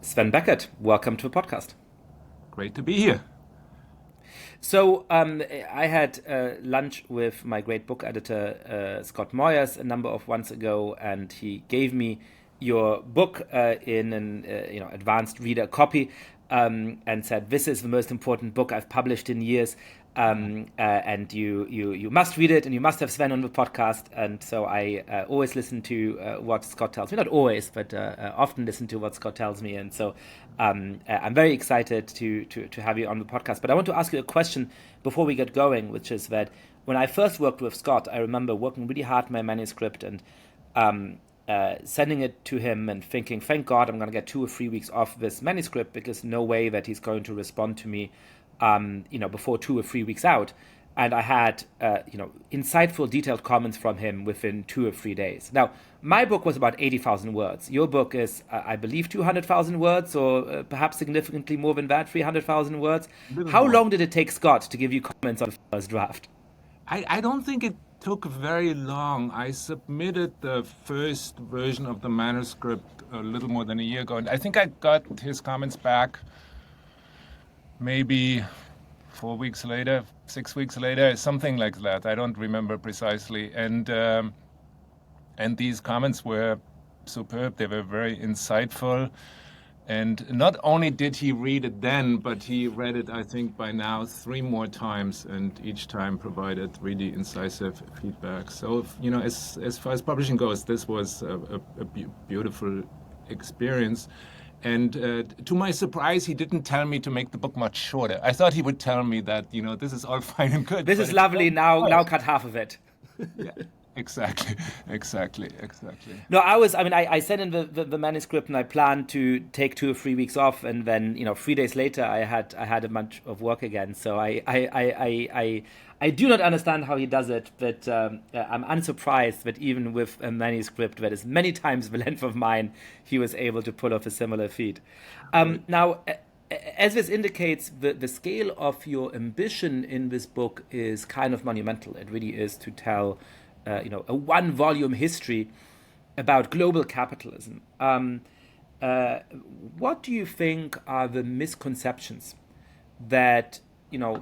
Sven Beckert, welcome to the podcast. Great to be here. So, I had lunch with my great book editor, Scott Moyers, a number of months ago, and he gave me your book in an advanced reader copy, and said, "This is the most important book I've published in years, and you must read it, and you must have Sven on the podcast." And so I always listen to what Scott tells me. Not always, but often listen to what Scott tells me. And so I'm very excited to have you on the podcast. But I want to ask you a question before we get going, which is that when I first worked with Scott, I remember working really hard on my manuscript and sending it to him and thinking, thank God I'm going to get 2 or 3 weeks off this manuscript, because no way that he's going to respond to me before 2 or 3 weeks out. And I had, insightful, detailed comments from him within 2 or 3 days. Now, my book was about 80,000 words. Your book is, I believe, 200,000 words, or perhaps significantly more than that, 300,000 words. How More. long did it take Scott to give you comments on the first draft? I don't think it took very long. I submitted the first version of the manuscript a little more than a year ago, and I think I got his comments back maybe 4 weeks later, 6 weeks later, something like that. I don't remember precisely. And these comments were superb. They were very insightful. And not only did he read it then, but he read it, I think, by now 3 more times, and each time provided really incisive feedback. So, as far as publishing goes, this was a beautiful experience. And to my surprise, he didn't tell me to make the book much shorter. I thought he would tell me that, this is all fine and good. This but is it's lovely. Now cut half of it. Yeah, exactly, exactly. No, I sent in the manuscript, and I planned to take 2 or 3 weeks off, and then 3 days later I had a bunch of work again. So I do not understand how he does it, but I'm unsurprised that even with a manuscript that is many times the length of mine, he was able to pull off a similar feat. Now, as this indicates, the scale of your ambition in this book is kind of monumental. It really is to tell, a one-volume history about global capitalism. What do you think are the misconceptions that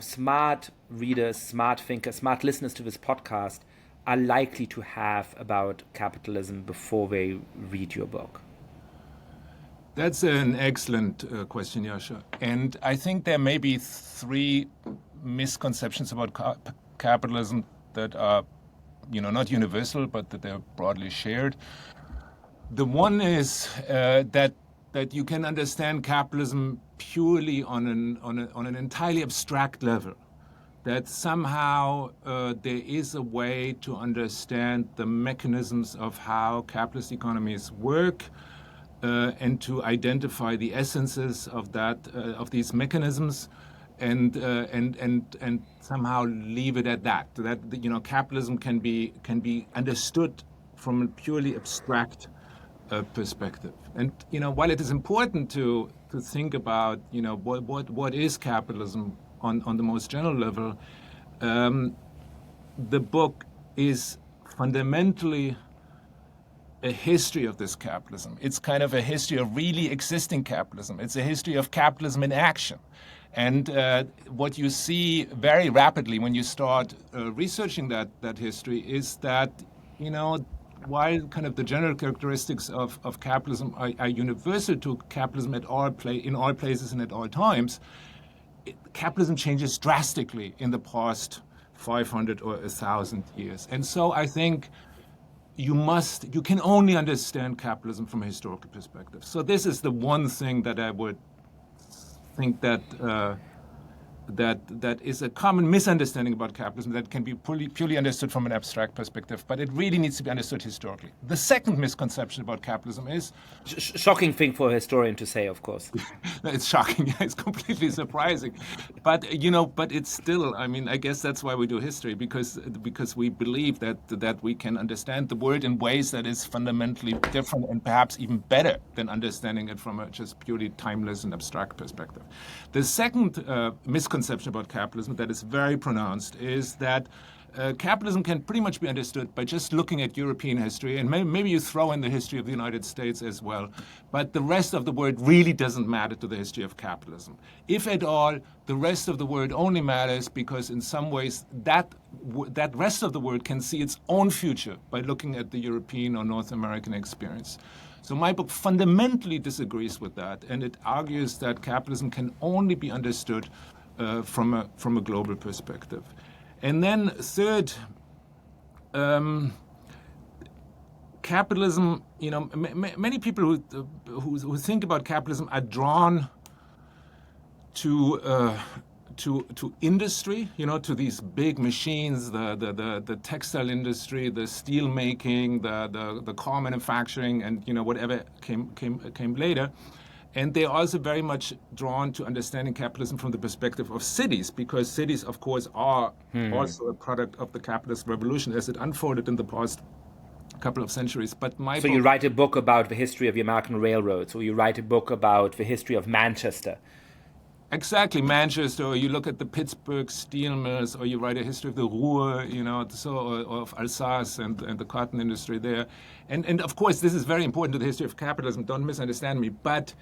smart readers, smart thinkers, smart listeners to this podcast are likely to have about capitalism before they read your book? That's an excellent question, Yascha. And I think there may be 3 misconceptions about capitalism that are, not universal, but that they're broadly shared. The one is that you can understand capitalism purely on an entirely abstract level. That somehow there is a way to understand the mechanisms of how capitalist economies work, and to identify the essences of these mechanisms, and somehow leave it at that. That capitalism can be understood from a purely abstract perspective. And while it is important to think about what is capitalism on the most general level, the book is fundamentally a history of this capitalism. It's kind of a history of really existing capitalism. It's a history of capitalism in action. And what you see very rapidly when you start researching that history is that, while kind of the general characteristics of capitalism are universal to capitalism in all places and at all times, capitalism changes drastically in the past 500 or 1,000 years. And so I think you can only understand capitalism from a historical perspective. So this is the one thing that I would think that is a common misunderstanding about capitalism that can be purely understood from an abstract perspective, but it really needs to be understood historically. The second misconception about capitalism is... Shocking thing for a historian to say, of course. It's shocking. It's completely surprising. But it's still, I guess that's why we do history, because we believe that we can understand the world in ways that is fundamentally different and perhaps even better than understanding it from a just purely timeless and abstract perspective. The second misconception about capitalism that is very pronounced is that capitalism can pretty much be understood by just looking at European history, and maybe you throw in the history of the United States as well, but the rest of the world really doesn't matter to the history of capitalism. If at all, the rest of the world only matters because in some ways that rest of the world can see its own future by looking at the European or North American experience. So my book fundamentally disagrees with that, and it argues that capitalism can only be understood from a global perspective. And then third, capitalism, many people who think about capitalism are drawn to industry, to these big machines, the textile industry, the steel making, the car manufacturing, and whatever came later. And they're also very much drawn to understanding capitalism from the perspective of cities, because cities, of course, are also a product of the capitalist revolution as it unfolded in the past couple of centuries. But so you write a book about the history of the American railroads, or you write a book about the history of Manchester. Exactly, Manchester, or you look at the Pittsburgh steel mills, or you write a history of the Ruhr, or of Alsace and the cotton industry there. And of course, this is very important to the history of capitalism, don't misunderstand me, but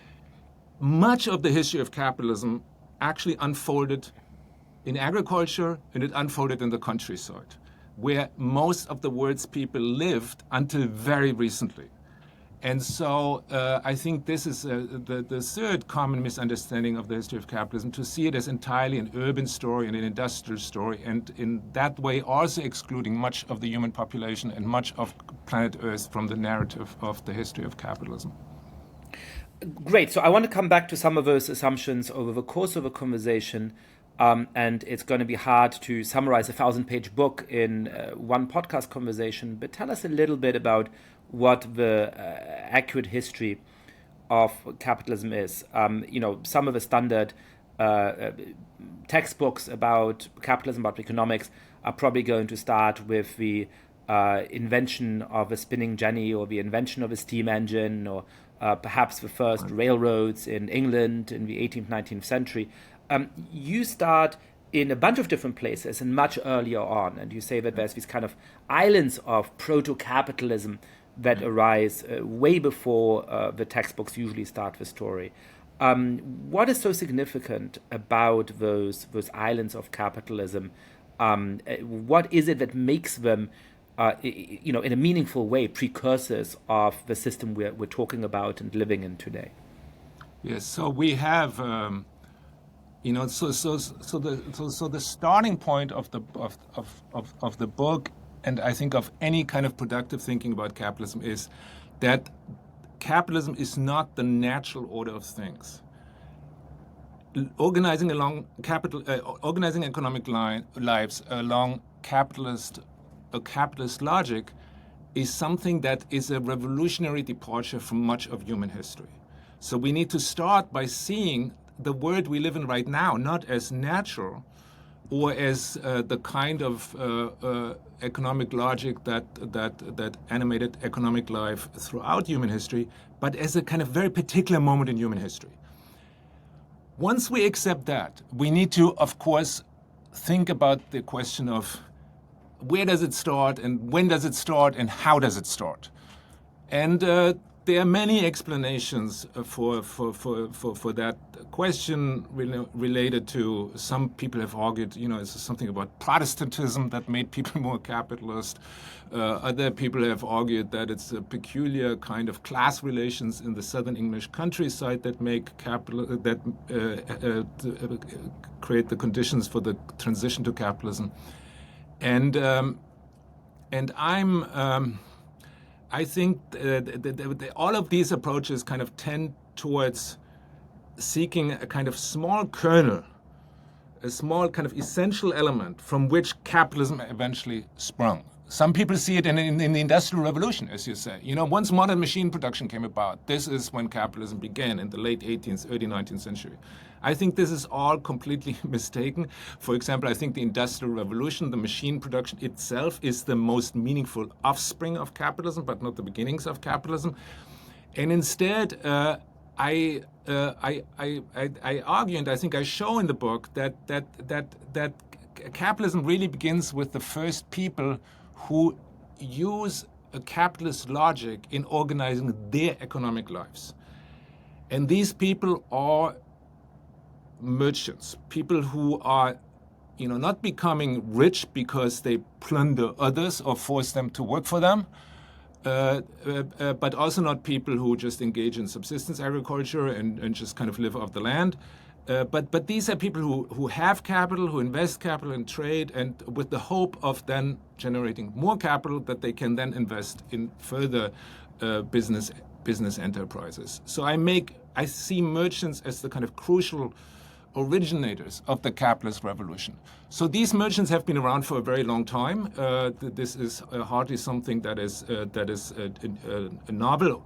much of the history of capitalism actually unfolded in agriculture, and it unfolded in the countryside, where most of the world's people lived until very recently. And so I think this is the third common misunderstanding of the history of capitalism, to see it as entirely an urban story and an industrial story, and in that way also excluding much of the human population and much of planet Earth from the narrative of the history of capitalism. Great. So I want to come back to some of those assumptions over the course of a conversation, and it's going to be hard to summarize a 1,000-page book in one podcast conversation, but tell us a little bit about what the accurate history of capitalism is. Some of the standard textbooks about capitalism, about economics, are probably going to start with the invention of a spinning jenny, or the invention of a steam engine, or perhaps the first railroads in England in the 18th, 19th century. You start in a bunch of different places and much earlier on, and you say that there's these kind of islands of proto-capitalism that arise way before the textbooks usually start the story. What is so significant about those islands of capitalism? What is it that makes them in a meaningful way, precursors of the system we're talking about and living in today? Yes, so we have, so the starting point of the book, and I think of any kind of productive thinking about capitalism, is that capitalism is not the natural order of things. Organizing economic lives along capitalist logic is something that is a revolutionary departure from much of human history. So we need to start by seeing the world we live in right now not as natural or as the kind of economic logic that animated economic life throughout human history, but as a kind of very particular moment in human history. Once we accept that, we need to, of course, think about the question of where does it start, and when does it start, and how does it start? And there are many explanations for that question related to, some people have argued, it's something about Protestantism that made people more capitalist. Other people have argued that it's a peculiar kind of class relations in the southern English countryside that make create the conditions for the transition to capitalism. And I think all of these approaches kind of tend towards seeking a kind of small kernel, a small kind of essential element from which capitalism eventually sprung. Some people see it in the Industrial Revolution, as you say. Once modern machine production came about, this is when capitalism began in the late 18th, early 19th century. I think this is all completely mistaken. For example, I think the Industrial Revolution, the machine production itself, is the most meaningful offspring of capitalism, but not the beginnings of capitalism. And instead, I argue, and I think I show in the book that capitalism really begins with the first people who use a capitalist logic in organizing their economic lives. And these people are merchants, people who are, not becoming rich because they plunder others or force them to work for them, but also not people who just engage in subsistence agriculture and just kind of live off the land. But these are people who have capital, who invest capital in trade, and with the hope of then generating more capital that they can then invest in further business enterprises. So I see merchants as the kind of crucial originators of the capitalist revolution. So these merchants have been around for a very long time. This is hardly something that is novel,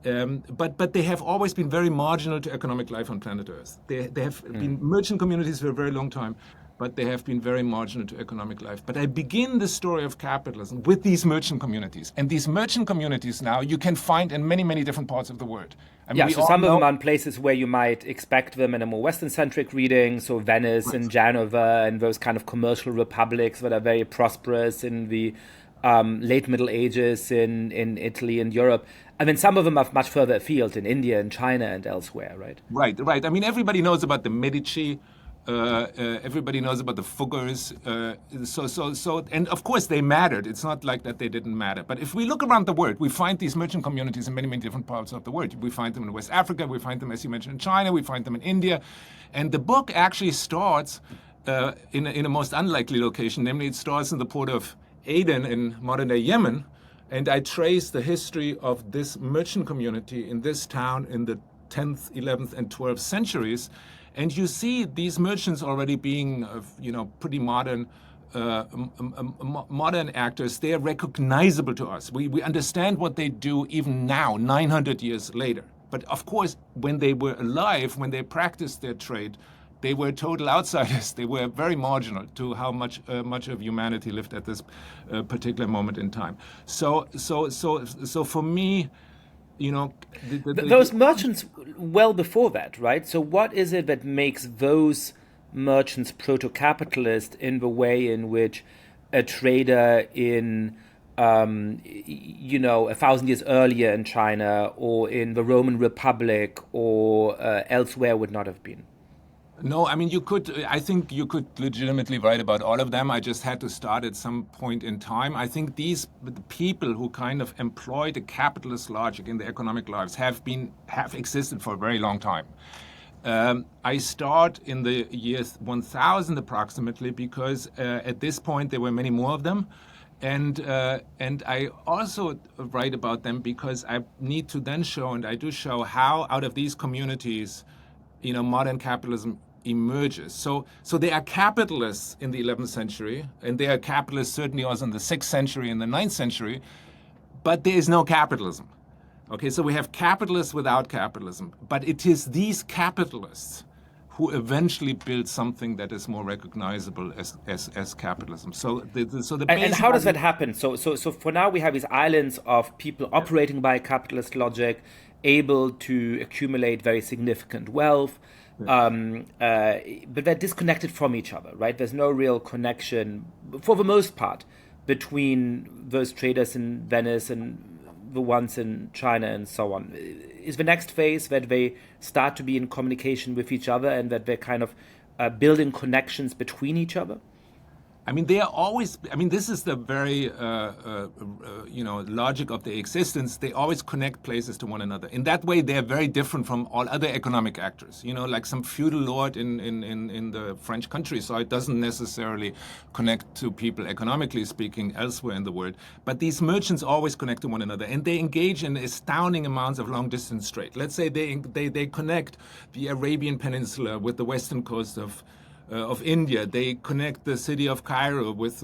but they have always been very marginal to economic life on planet Earth. They have been merchant communities for a very long time, but they have been very marginal to economic life. But I begin the story of capitalism with these merchant communities. And these merchant communities now you can find in many, many different parts of the world. I mean, so some of them are in places where you might expect them in a more Western-centric reading, so Venice and Genova and those kind of commercial republics that are very prosperous in the late Middle Ages in Italy and Europe. And then some of them are much further afield in India and China and elsewhere, right? Right. I mean, everybody knows about the Medici. Everybody knows about the Fuggers. And of course they mattered. It's not like that they didn't matter. But if we look around the world, we find these merchant communities in many, many different parts of the world. We find them in West Africa. We find them, as you mentioned, in China. We find them in India. And the book actually starts in a most unlikely location. Namely, it starts in the port of Aden in modern-day Yemen. And I trace the history of this merchant community in this town in the 10th, 11th, and 12th centuries. And you see these merchants already being, pretty modern actors. They are recognizable to us. We understand what they do even now, 900 years later. But of course, when they were alive, when they practiced their trade, they were total outsiders. They were very marginal to how much of humanity lived at this particular moment in time. So for me, those merchants well before that, right? So what is it that makes those merchants proto-capitalist in the way in which a trader in, 1,000 years earlier in China or in the Roman Republic or elsewhere would not have been? No, I mean, I think you could legitimately write about all of them. I just had to start at some point in time. I think the people who kind of employ the capitalist logic in their economic lives have existed for a very long time. I start in the year 1000 approximately because at this point there were many more of them. And I also write about them because I need to then show, and I do show, how out of these communities, modern capitalism emerges. So they are capitalists in the 11th century, and they are capitalists certainly also in the 6th century and the 9th century, but there is no capitalism. Okay, so we have capitalists without capitalism, but it is these capitalists who eventually build something that is more recognizable as capitalism. And how does that happen? So for now we have these islands of people operating by a capitalist logic, able to accumulate very significant wealth, but they're disconnected from each other, right? There's no real connection, for the most part, between those traders in Venice and the ones in China and so on. Is the next phase that they start to be in communication with each other and that they're kind of building connections between each other? I mean, they are always. I mean, this is the very, logic of their existence. They always connect places to one another. In that way, they are very different from all other economic actors. Like some feudal lord in the French countryside doesn't necessarily connect to people economically speaking elsewhere in the world. But these merchants always connect to one another, and they engage in astounding amounts of long distance trade. Let's say they connect the Arabian Peninsula with the western coast of India. They connect the city of Cairo with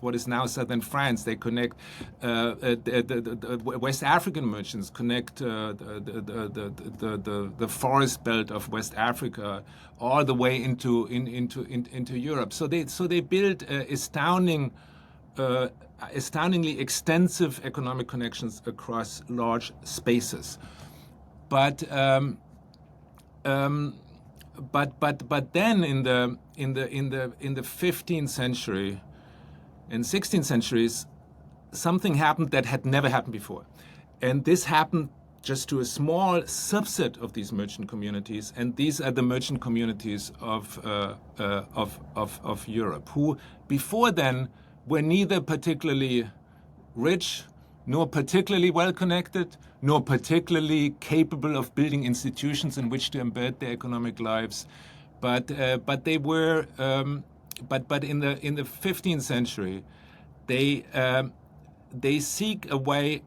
what is now southern France. They connect the West African merchants connect the forest belt of West Africa all the way into Europe. So they build astoundingly extensive economic connections across large spaces, but. but then in the 15th century and 16th centuries, something happened that had never happened before, and this happened just to a small subset of these merchant communities, and these are the merchant communities of Europe, who before then were neither particularly rich, nor particularly well connected, nor particularly capable of building institutions in which to embed their economic lives, but they were. But in the 15th century, they seek a way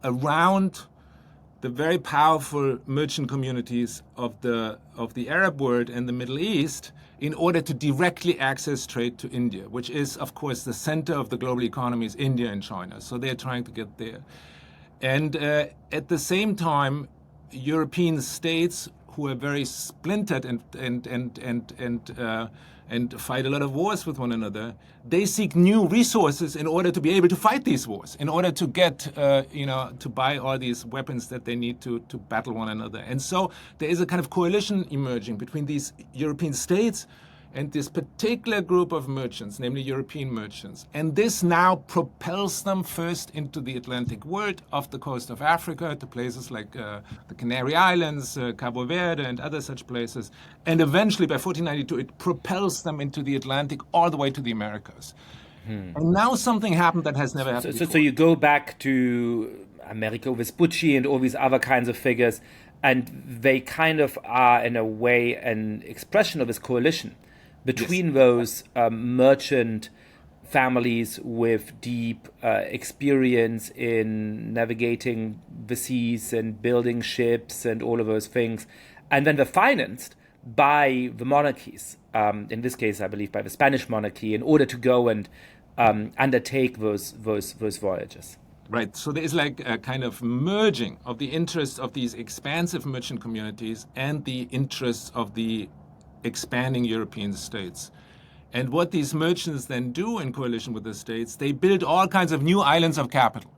around the very powerful merchant communities of the Arab world and the Middle East in order to directly access trade to India, which is, of course, the center of the global economies, India and China. So they're trying to get there. And at the same time, European states who are very splintered and fight a lot of wars with one another, they seek new resources in order to be able to fight these wars, in order to get, to buy all these weapons that they need to battle one another. And so there is a kind of coalition emerging between these European states and this particular group of merchants, namely European merchants. And this now propels them first into the Atlantic world, off the coast of Africa, to places like the Canary Islands, Cabo Verde, and other such places. And eventually, by 1492, it propels them into the Atlantic all the way to the Americas. And now something happened that has never happened before. So you go back to Americo Vespucci and all these other kinds of figures, and they kind of are, in a way, an expression of this coalition between those merchant families with deep experience in navigating the seas and building ships and all of those things. And then they're financed by the monarchies, in this case, I believe, by the Spanish monarchy, in order to go and undertake those voyages. Right. So there is like a kind of merging of the interests of these expansive merchant communities and the interests of the expanding European states. And what these merchants then do in coalition with the states, they build all kinds of new islands of capital.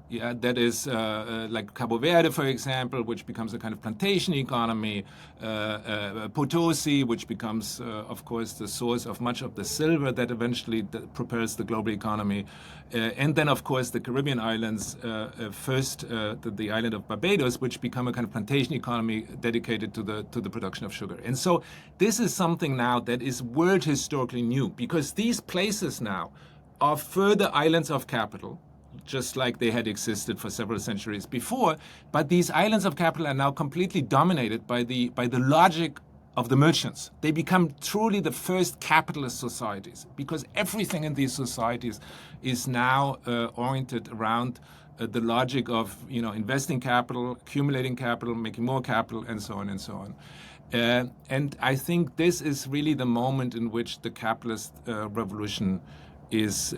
Yeah, that is like Cabo Verde, for example, which becomes a kind of plantation economy, Potosi, which becomes, of course, the source of much of the silver that eventually propels the global economy. And then, of course, the Caribbean islands, first the island of Barbados, which become a kind of plantation economy dedicated to the production of sugar. And so this is something now that is world historically new, because these places now are further islands of capital, just like they had existed for several centuries before. But these islands of capital are now completely dominated by the logic of the merchants. They become truly the first capitalist societies, because everything in these societies is now oriented around the logic of investing capital, accumulating capital, making more capital, and so on and so on. And I think this is really the moment in which the capitalist revolution is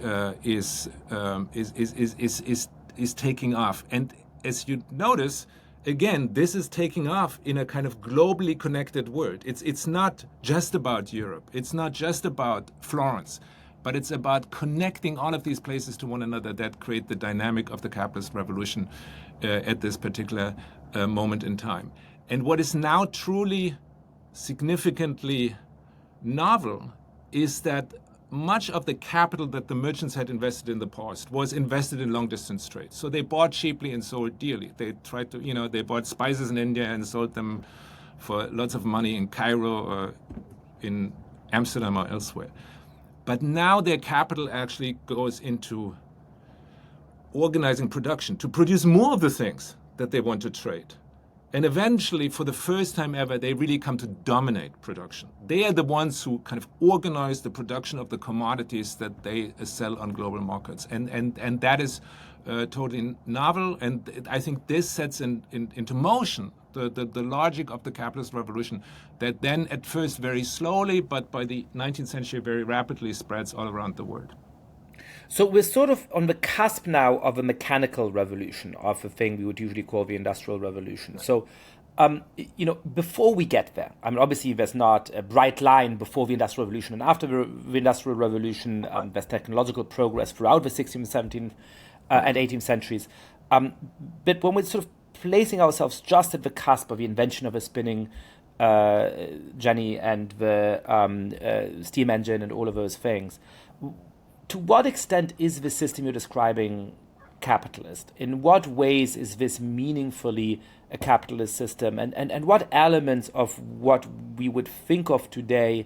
taking off. And as you notice, again, this is taking off in a kind of globally connected world. It's not just about Europe. It's not just about Florence, but it's about connecting all of these places to one another that create the dynamic of the capitalist revolution at this particular moment in time. And what is now truly significantly novel is that much of the capital that the merchants had invested in the past was invested in long-distance trade. So they bought cheaply and sold dearly. They tried to, they bought spices in India and sold them for lots of money in Cairo or in Amsterdam or elsewhere. But now their capital actually goes into organizing production to produce more of the things that they want to trade. And eventually, for the first time ever, they really come to dominate production. They are the ones who kind of organize the production of the commodities that they sell on global markets. And that is totally novel. And I think this sets into motion the logic of the capitalist revolution that then at first very slowly, but by the 19th century very rapidly spreads all around the world. So we're sort of on the cusp now of a mechanical revolution, of a thing we would usually call the Industrial Revolution. So, before we get there, I mean, obviously there's not a bright line before the Industrial Revolution and after the Industrial Revolution. There's technological progress throughout the 16th, 17th, and 18th centuries. But when we're sort of placing ourselves just at the cusp of the invention of a spinning Jenny, and the steam engine and all of those things. To what extent is the system you're describing capitalist? In what ways is this meaningfully a capitalist system? And what elements of what we would think of today,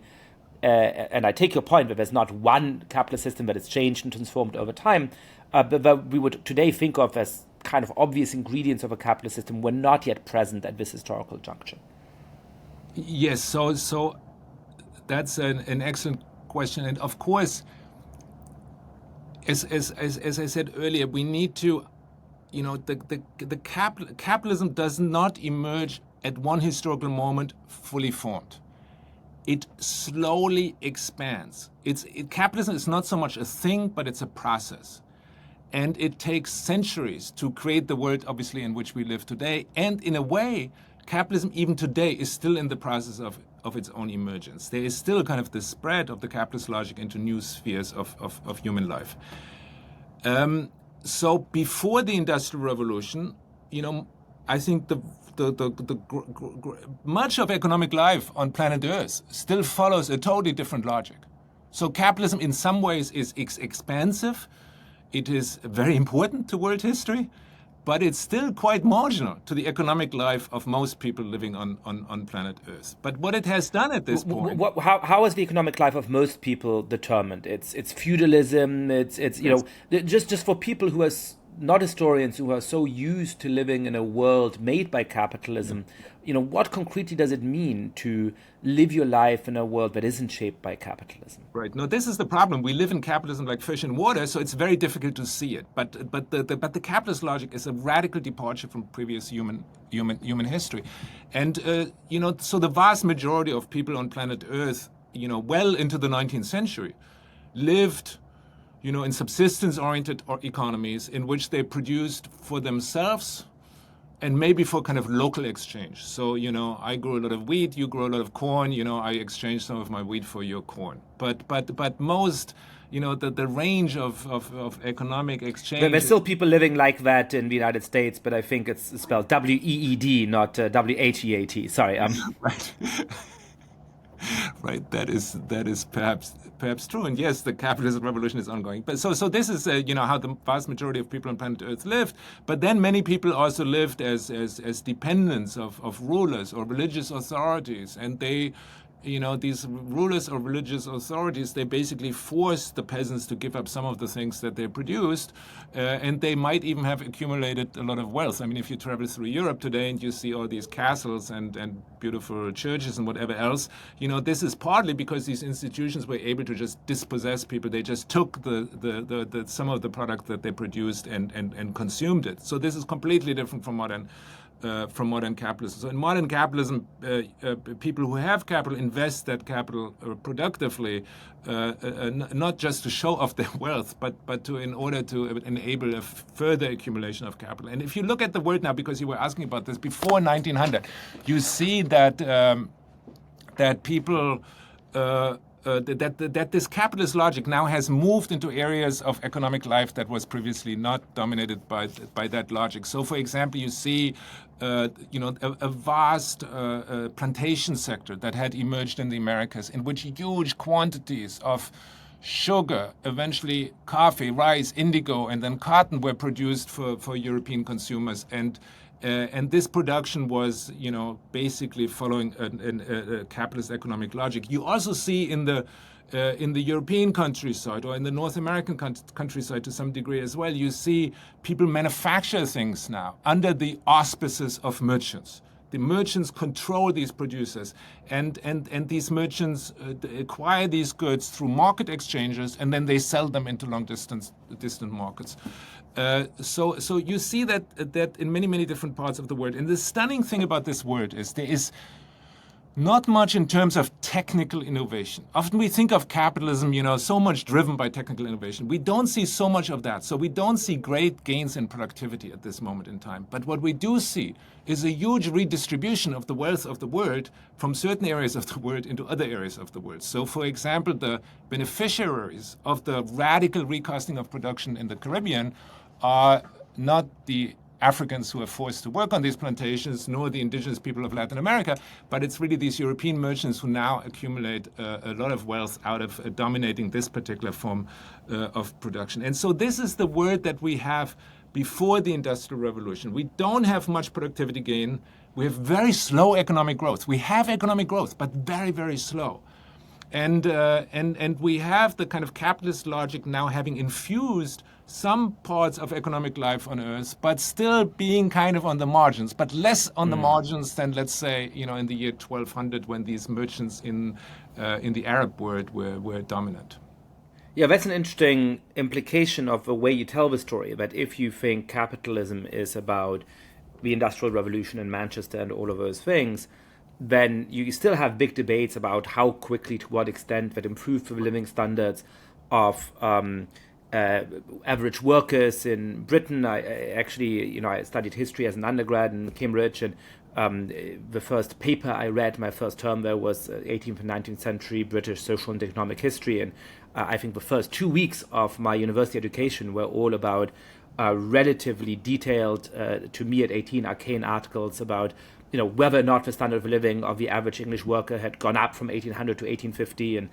and I take your point that there's not one capitalist system that has changed and transformed over time, but that we would today think of as kind of obvious ingredients of a capitalist system were not yet present at this historical juncture? Yes, so that's an excellent question. And of course, as I said earlier, we need to, capitalism does not emerge at one historical moment fully formed. It slowly expands. Capitalism is not so much a thing, but it's a process. And it takes centuries to create the world, obviously, in which we live today. And in a way, capitalism, even today, is still in the process of its own emergence. There is still kind of the spread of the capitalist logic into new spheres of human life. So before the Industrial Revolution, I think much of economic life on planet Earth still follows a totally different logic. So capitalism, in some ways, is expansive. It is very important to world history, but it's still quite marginal to the economic life of most people living on planet Earth. But what it has done at this point... How is the economic life of most people determined? It's feudalism, it's just for people who are not historians, who are so used to living in a world made by capitalism, what concretely does it mean to live your life in a world that isn't shaped by capitalism? Right. No, this is the problem. We live in capitalism like fish in water, so it's very difficult to see it. But the capitalist logic is a radical departure from previous human history, and so the vast majority of people on planet Earth, well into the 19th century, lived in subsistence-oriented economies in which they produced for themselves and maybe for kind of local exchange. So, I grow a lot of wheat, you grow a lot of corn, I exchange some of my wheat for your corn. But most, the range of economic exchange... There's still people living like that in the United States, but I think it's spelled W-E-E-D, not W-H-E-A-T. Sorry. Right. Right, that is perhaps true, and yes, the capitalist revolution is ongoing. But so this is how the vast majority of people on planet Earth lived. But then many people also lived as dependents of rulers or religious authorities, and they. These rulers or religious authorities, they basically forced the peasants to give up some of the things that they produced, and they might even have accumulated a lot of wealth. I mean, if you travel through Europe today and you see all these castles and beautiful churches and whatever else, this is partly because these institutions were able to just dispossess people. They just took the some of the product that they produced and consumed it. So this is completely different from modern capitalism. So in modern capitalism, people who have capital invest that capital productively, not just to show off their wealth, but in order to enable a further accumulation of capital. And if you look at the world now, because you were asking about this, before 1900, you see that people... that this capitalist logic now has moved into areas of economic life that was previously not dominated by that logic. So, for example, you see, a vast plantation sector that had emerged in the Americas, in which huge quantities of sugar, eventually coffee, rice, indigo, and then cotton were produced for European consumers. And this production was, basically following a capitalist economic logic. You also see in the European countryside or in the North American countryside to some degree as well, you see people manufacture things now under the auspices of merchants. The merchants control these producers, and these merchants acquire these goods through market exchanges, and then they sell them into distant markets. So you see that in many different parts of the world. And the stunning thing about this word is there is not much in terms of technical innovation. Often we think of capitalism, so much driven by technical innovation. We don't see so much of that. So we don't see great gains in productivity at this moment in time. But what we do see is a huge redistribution of the wealth of the world from certain areas of the world into other areas of the world. So, for example, the beneficiaries of the radical recasting of production in the Caribbean are not the Africans who are forced to work on these plantations, nor the indigenous people of Latin America, but it's really these European merchants who now accumulate a lot of wealth out of dominating this particular form of production. And so this is the word that we have before the Industrial Revolution. We don't have much productivity gain. We have very slow economic growth. We have economic growth, but very, very slow. And we have the kind of capitalist logic now having infused some parts of economic life on Earth, but still being kind of on the margins, but less on the margins than, let's say, in the year 1200 when these merchants in the Arab world were dominant. Yeah, that's an interesting implication of the way you tell the story, that if you think capitalism is about the Industrial Revolution in Manchester and all of those things, then you still have big debates about how quickly, to what extent that improved the living standards of average workers in Britain. I studied history as an undergrad in Cambridge, and the first paper I read my first term there was 18th and 19th century British social and economic history, and I think the first 2 weeks of my university education were all about relatively detailed, to me at 18, arcane articles about whether or not the standard of living of the average English worker had gone up from 1800 to 1850, and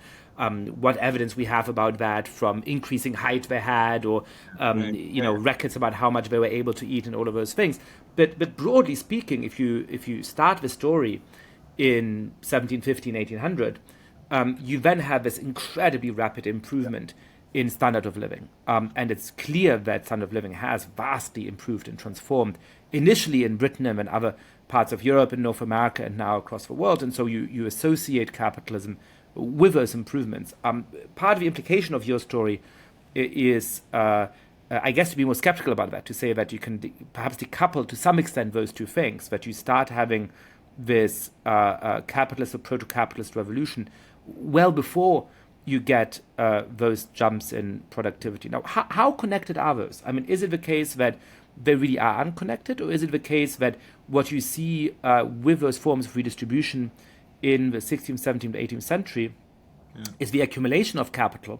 what evidence we have about that from increasing height they had, or records about how much they were able to eat and all of those things. But broadly speaking, if you start the story in 1750 and 1800, you then have this incredibly rapid improvement in standard of living. And it's clear that standard of living has vastly improved and transformed, initially in Britain and then other parts of Europe and North America and now across the world. And so you associate capitalism with those improvements. Part of the implication of your story is, I guess, to be more skeptical about that, to say that you can perhaps decouple to some extent those two things, that you start having this capitalist or proto-capitalist revolution well before you get those jumps in productivity. Now, how connected are those? I mean, is it the case that they really are unconnected, or is it the case that what you see with those forms of redistribution in the 16th, 17th, 18th century is the accumulation of capital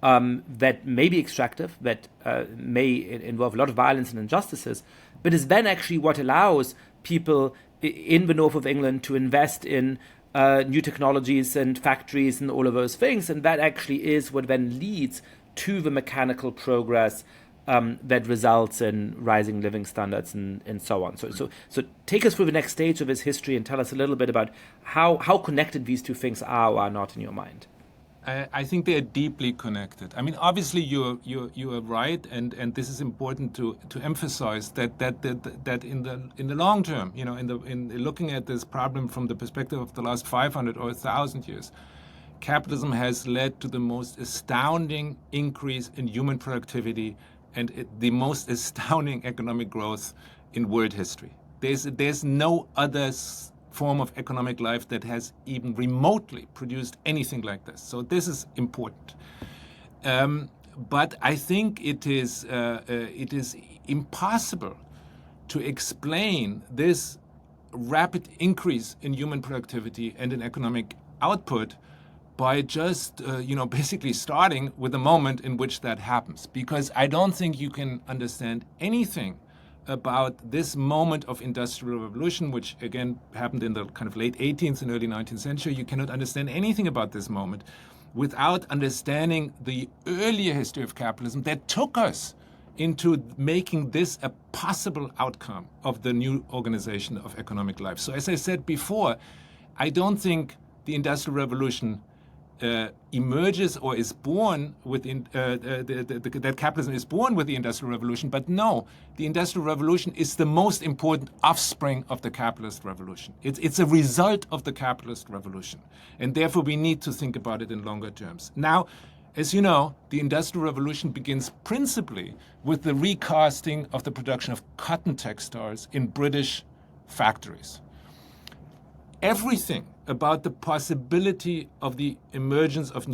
that may be extractive, that may involve a lot of violence and injustices, but is then actually what allows people in the north of England to invest in new technologies and factories and all of those things, and that actually is what then leads to the mechanical progress that results in rising living standards and so on. So take us through the next stage of this history and tell us a little bit about how connected these two things are or are not in your mind. I think they are deeply connected. I mean, obviously you are right, and this is important to emphasize that in the long term, in looking at this problem from the perspective of the last 500 or 1,000 years, capitalism has led to the most astounding increase in human productivity and the most astounding economic growth in world history. There's no other form of economic life that has even remotely produced anything like this. So this is important. But I think it is impossible to explain this rapid increase in human productivity and in economic output by just, basically starting with the moment in which that happens. Because I don't think you can understand anything about this moment of industrial revolution, which again happened in the kind of late 18th and early 19th century. You cannot understand anything about this moment without understanding the earlier history of capitalism that took us into making this a possible outcome of the new organization of economic life. So as I said before, I don't think the Industrial Revolution emerges or is born within that capitalism is born with the Industrial Revolution, but no, the Industrial Revolution is the most important offspring of the capitalist revolution. It's a result of the capitalist revolution, and therefore we need to think about it in longer terms. Now, as you know, the Industrial Revolution begins principally with the recasting of the production of cotton textiles in British factories. Everything about the possibility of the emergence of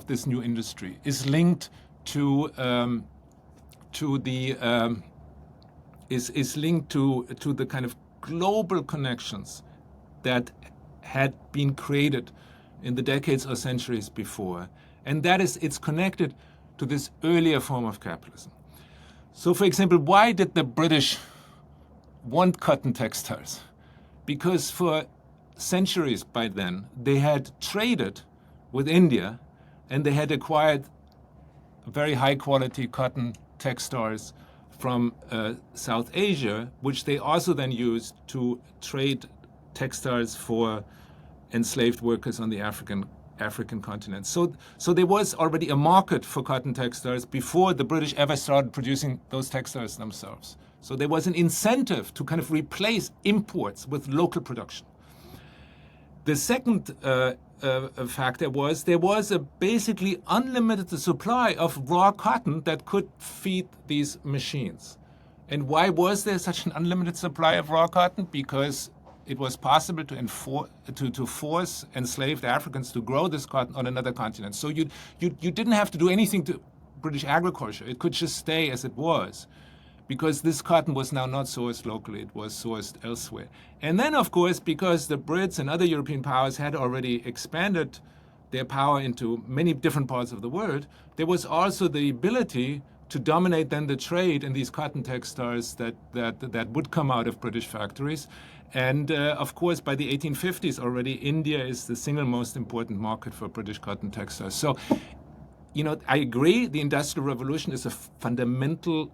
this new industry is linked to the kind of global connections that had been created in the decades or centuries before, and that is it's connected to this earlier form of capitalism. So, for example, why did the British want cotton textiles because for centuries by then they had traded with India and they had acquired very high quality cotton textiles from South Asia, which they also then used to trade textiles for enslaved workers on the African continent. So there was already a market for cotton textiles before the British ever started producing those textiles themselves. So there was an incentive to kind of replace imports with local production. The second factor was there was a basically unlimited supply of raw cotton that could feed these machines. And why was there such an unlimited supply of raw cotton? Because it was possible to force enslaved Africans to grow this cotton on another continent. So you didn't have to do anything to British agriculture. It could just stay as it was, because this cotton was now not sourced locally, it was sourced elsewhere. And then, of course, because the Brits and other European powers had already expanded their power into many different parts of the world, there was also the ability to dominate then the trade in these cotton textiles that would come out of British factories. And of course, by the 1850s already, India is the single most important market for British cotton textiles. So, I agree, the Industrial Revolution is a fundamental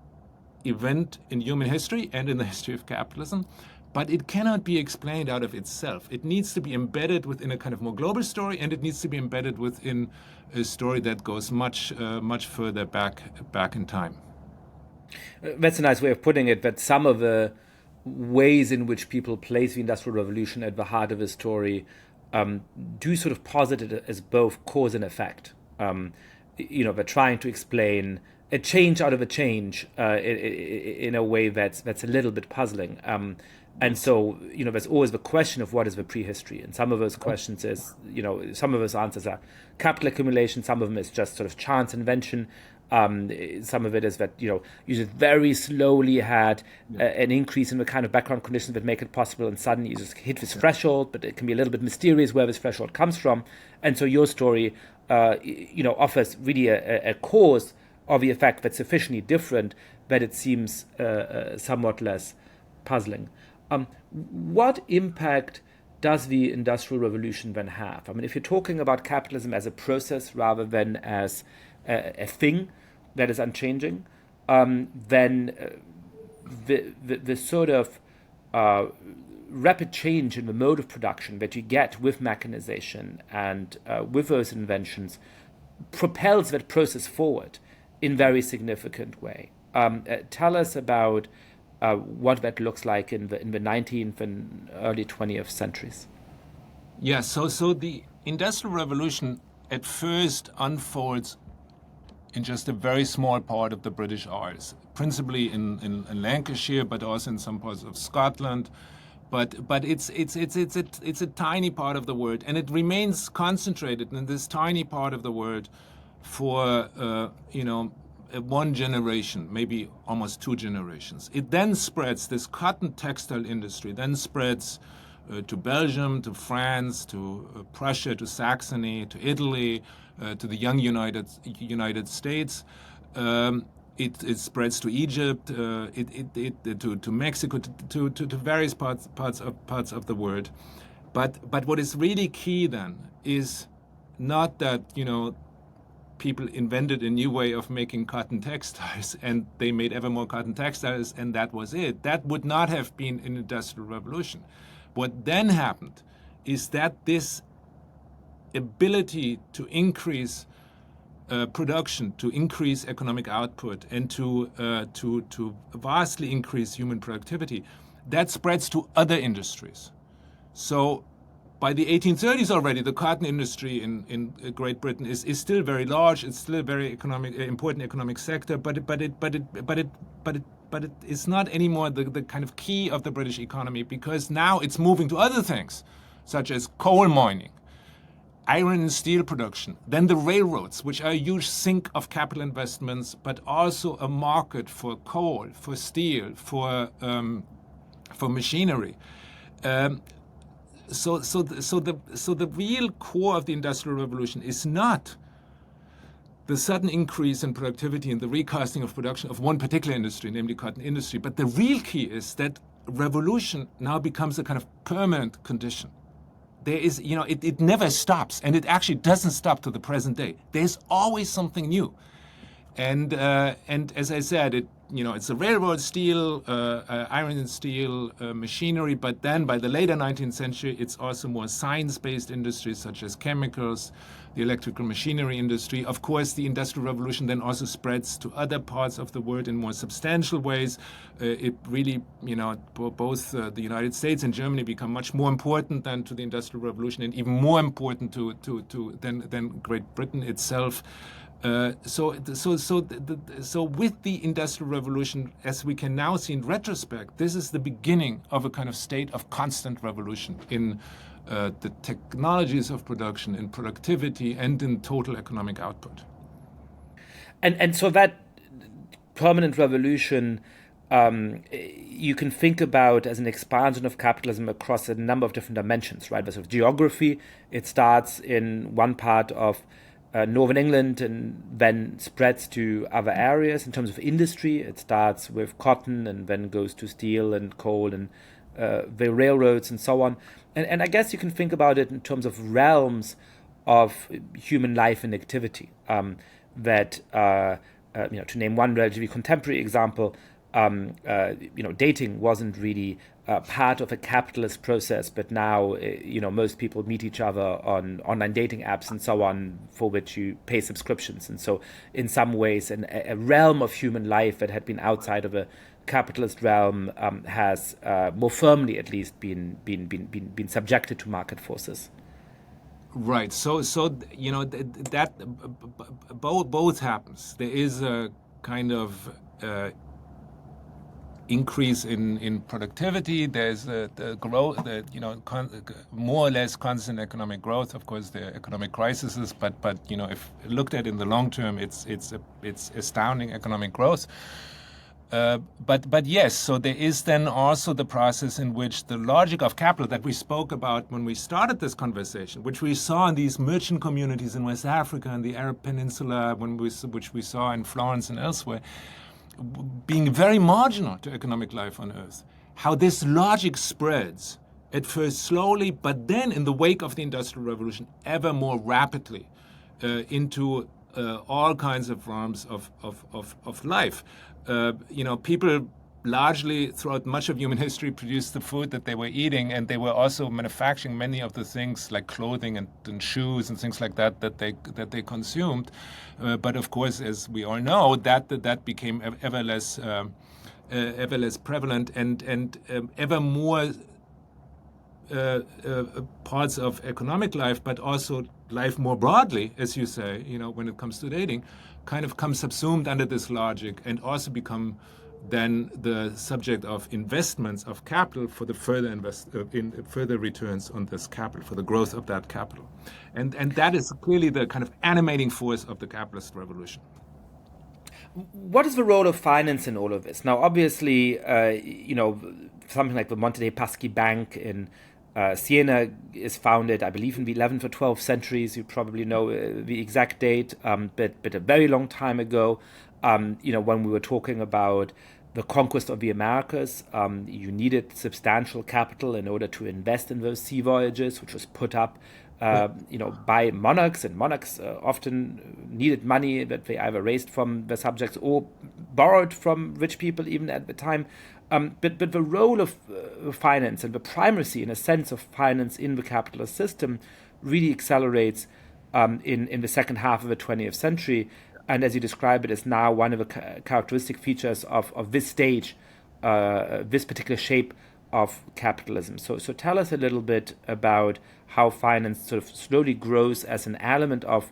event in human history and in the history of capitalism, but it cannot be explained out of itself. It needs to be embedded within a kind of more global story, and it needs to be embedded within a story that goes much further back in time. That's a nice way of putting it, that some of the ways in which people place the Industrial Revolution at the heart of the story do sort of posit it as both cause and effect. They're trying to explain a change out of a change in a way that's a little bit puzzling. And so, there's always the question of what is the prehistory. And some of those questions is, some of those answers are capital accumulation. Some of them is just sort of chance invention. Some of it is that, you just very slowly had an increase in the kind of background conditions that make it possible. And suddenly you just hit this threshold, but it can be a little bit mysterious where this threshold comes from. And so your story, offers really a cause or the effect that's sufficiently different that it seems somewhat less puzzling. What impact does the Industrial Revolution then have? I mean, if you're talking about capitalism as a process rather than as a thing that is unchanging, then the sort of rapid change in the mode of production that you get with mechanization and with those inventions propels that process forward in very significant way. Tell us about what that looks like in the 19th and early 20th centuries. Yeah, so the Industrial Revolution at first unfolds in just a very small part of the British Isles, principally in Lancashire, but also in some parts of Scotland. But it's a tiny part of the world, and it remains concentrated in this tiny part of the world for one generation, maybe almost two generations. It then spreads, this cotton textile industry then spreads to Belgium, to France, to Prussia, to Saxony, to Italy, to the young United States. It spreads to Egypt, to Mexico, to various parts of the world. But what is really key then is not that people invented a new way of making cotton textiles and they made ever more cotton textiles and that was it. That would not have been an industrial revolution. What then happened is that this ability to increase production, to increase economic output, and to vastly increase human productivity, that spreads to other industries. So by the 1830s already, the cotton industry in Great Britain is still very large. It's still a very important economic sector, but it is not anymore the kind of key of the British economy, because now it's moving to other things, such as coal mining, iron and steel production, then the railroads, which are a huge sink of capital investments, but also a market for coal, for steel, for machinery. So the real core of the Industrial Revolution is not the sudden increase in productivity and the recasting of production of one particular industry, namely cotton industry, but the real key is that revolution now becomes a kind of permanent condition. There is, it never stops, and it actually doesn't stop to the present day. There's always something new. And as I said, it's a railroad, steel, iron and steel, machinery. But then by the later 19th century, it's also more science-based industries such as chemicals, the electrical machinery industry. Of course, the Industrial Revolution then also spreads to other parts of the world in more substantial ways. It really, both the United States and Germany become much more important than to the Industrial Revolution, and even more important than Great Britain itself. So with the Industrial Revolution, as we can now see in retrospect, this is the beginning of a kind of state of constant revolution in the technologies of production, in productivity, and in total economic output. And so that permanent revolution, you can think about as an expansion of capitalism across a number of different dimensions, right? Because of geography, it starts in one part of Northern England and then spreads to other areas. In terms of industry, it starts with cotton and then goes to steel and coal and the railroads and so on. And I guess you can think about it in terms of realms of human life and activity. To name one relatively contemporary example, dating wasn't really part of a capitalist process, but now, most people meet each other on online dating apps and so on, for which you pay subscriptions. And so in some ways, a realm of human life that had been outside of a capitalist realm has more firmly, at least, been subjected to market forces. Right. So that both happens. There is a kind of increase in productivity. There's the growth, more or less constant economic growth. Of course, there are economic crises, but if looked at in the long term, it's astounding economic growth. But yes, so there is then also the process in which the logic of capital that we spoke about when we started this conversation, which we saw in these merchant communities in West Africa and the Arab Peninsula, which we saw in Florence and elsewhere, being very marginal to economic life on Earth, how this logic spreads, at first slowly, but then in the wake of the Industrial Revolution, ever more rapidly into all kinds of forms of life. People largely throughout much of human history produced the food that they were eating, and they were also manufacturing many of the things like clothing and shoes and things like that they consumed. But of course, as we all know, that became ever less prevalent and ever more parts of economic life, but also life more broadly, as you say, when it comes to dating, kind of come subsumed under this logic and also become then the subject of investments of capital for the further returns on this capital, for the growth of that capital. And that is clearly the kind of animating force of the capitalist revolution. What is the role of finance in all of this? Now, obviously, something like the Monte dei Paschi Bank in Siena is founded, I believe, in the 11th or 12th centuries. You probably know the exact date, but a very long time ago. When we were talking about the conquest of the Americas, you needed substantial capital in order to invest in those sea voyages, which was put up, by monarchs, and monarchs often needed money that they either raised from the subjects or borrowed from rich people even at the time. But the role of finance and the primacy, in a sense, of finance in the capitalist system really accelerates in the second half of the 20th century. And as you describe it, is now one of the characteristic features of this stage, this particular shape of capitalism. So tell us a little bit about how finance sort of slowly grows as an element of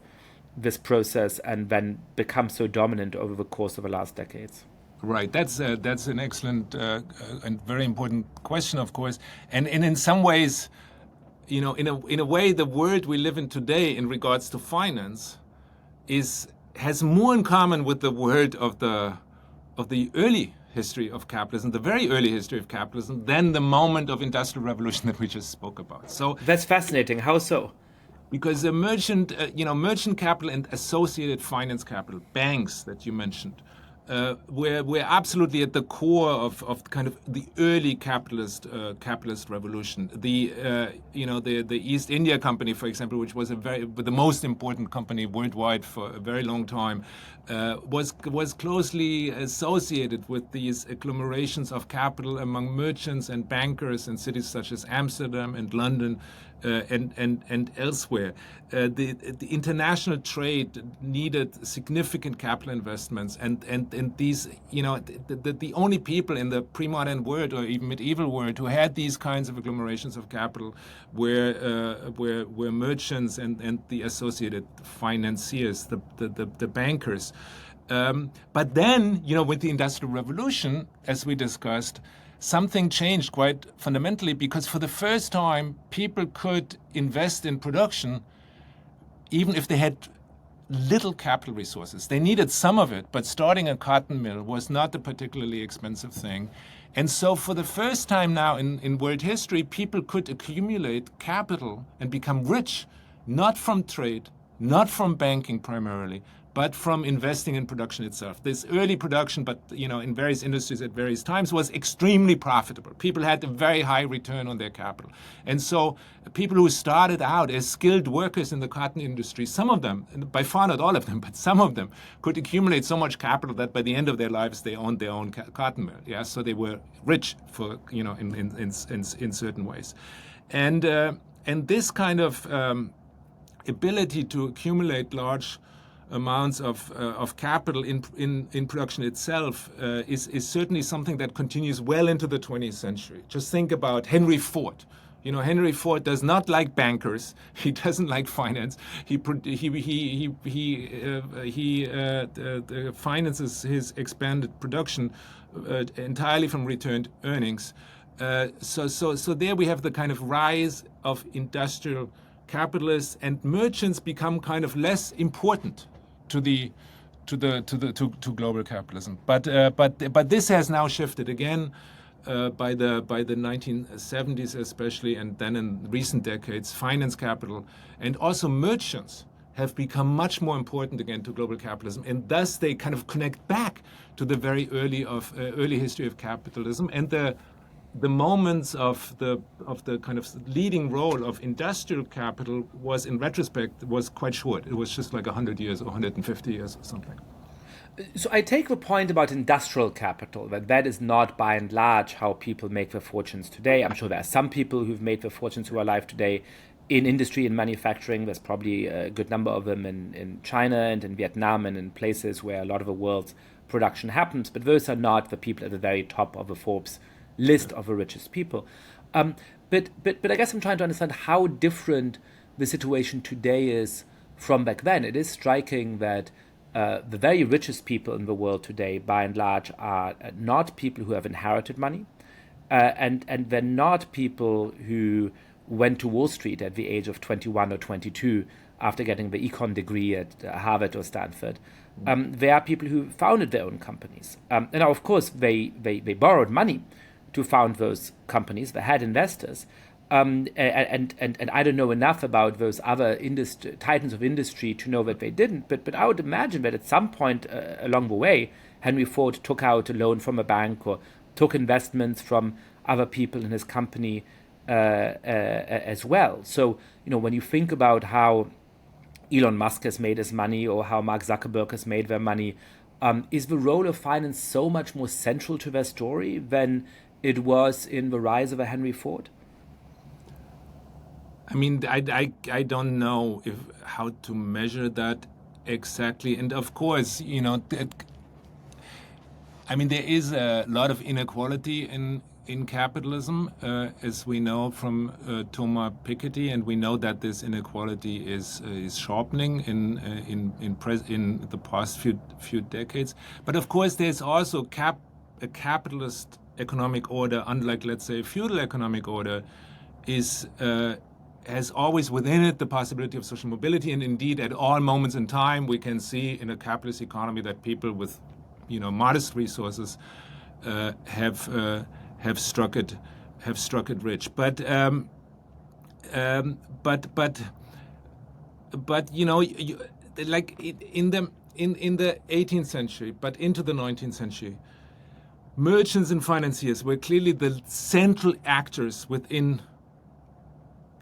this process and then becomes so dominant over the course of the last decades. Right, that's an excellent and very important question, of course, and in some ways, in a way, the world we live in today in regards to finance has more in common with the world of the early history of capitalism, the very early history of capitalism, than the moment of industrial revolution that we just spoke about. So that's fascinating. How so? Because the merchant capital and associated finance capital, banks that you mentioned, we're absolutely at the core of kind of the early capitalist revolution. The East India Company, for example, which was the most important company worldwide for a very long time, was closely associated with these agglomerations of capital among merchants and bankers in cities such as Amsterdam and London. And elsewhere, the international trade needed significant capital investments, and these, the only people in the pre-modern world or even medieval world who had these kinds of agglomerations of capital were merchants and the associated financiers, the bankers. But then, with the Industrial Revolution, as we discussed, something changed quite fundamentally, because for the first time, people could invest in production even if they had little capital resources. They needed some of it, but starting a cotton mill was not a particularly expensive thing. And so for the first time now in world history, people could accumulate capital and become rich, not from trade, not from banking primarily, but from investing in production itself. This early production, but in various industries at various times, was extremely profitable. People had a very high return on their capital. And so people who started out as skilled workers in the cotton industry, some of them, by far not all of them, but some of them, could accumulate so much capital that by the end of their lives they owned their own cotton mill. Yeah, so they were rich for in certain ways. And this kind of ability to accumulate large amounts of capital in production itself is certainly something that continues well into the 20th century. Just think about Henry Ford. Henry Ford does not like bankers. He doesn't like finance. He finances his expanded production entirely from returned earnings. So there we have the kind of rise of industrial capitalists, and merchants become kind of less important to global capitalism. But this has now shifted again by the 1970s especially, and then in recent decades, finance capital and also merchants have become much more important again to global capitalism, and thus they kind of connect back to the very early history of capitalism, and the moments of the kind of leading role of industrial capital was, in retrospect, was quite short. It was just like 100 years or 150 years or something. So I take the point about industrial capital, that is not by and large how people make their fortunes today. I'm sure there are some people who've made their fortunes who are alive today in industry and manufacturing. There's probably a good number of them in China and in Vietnam and in places where a lot of the world's production happens. But those are not the people at the very top of the Forbes list of the richest people. But I guess I'm trying to understand how different the situation today is from back then. It is striking that the very richest people in the world today, by and large, are not people who have inherited money, and they're not people who went to Wall Street at the age of 21 or 22 after getting the econ degree at Harvard or Stanford. They are people who founded their own companies. And now, of course, they borrowed money to found those companies. They had investors. And I don't know enough about those other titans of industry to know that they didn't. But I would imagine that at some point along the way, Henry Ford took out a loan from a bank or took investments from other people in his company as well. So, when you think about how Elon Musk has made his money or how Mark Zuckerberg has made their money, is the role of finance so much more central to their story than it was in the rise of a Henry Ford? I mean, I don't know how to measure that exactly. And of course, there is a lot of inequality in capitalism, as we know from Thomas Piketty, and we know that this inequality is sharpening in the past few decades. But of course, there's also a capitalist economic order, unlike, let's say, a feudal economic order, has always within it the possibility of social mobility. And indeed, at all moments in time, we can see in a capitalist economy that people with, modest resources have struck it rich. But like in in the 18th century, but into the 19th century, merchants and financiers were clearly the central actors within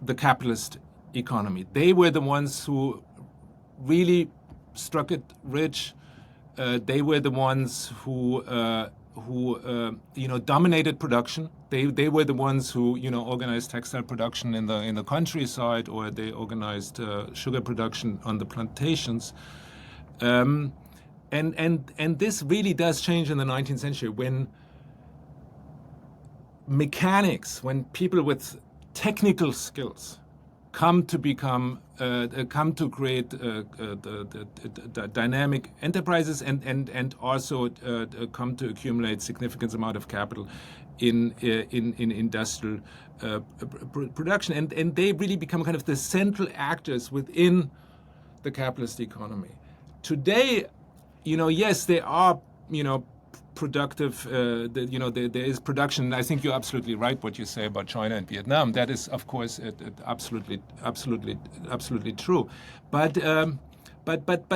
the capitalist economy. They were the ones who really struck it rich. They were the ones who dominated production. They were the ones who organized textile production in the countryside, or they organized sugar production on the plantations. And this really does change in the 19th century when mechanics, when people with technical skills come to create the dynamic enterprises and also come to accumulate significant amount of capital in industrial production, and they really become kind of the central actors within the capitalist economy. Today, yes, there are productive, there is production. I think you're absolutely right what you say about China and Vietnam. That is, of course, absolutely true. But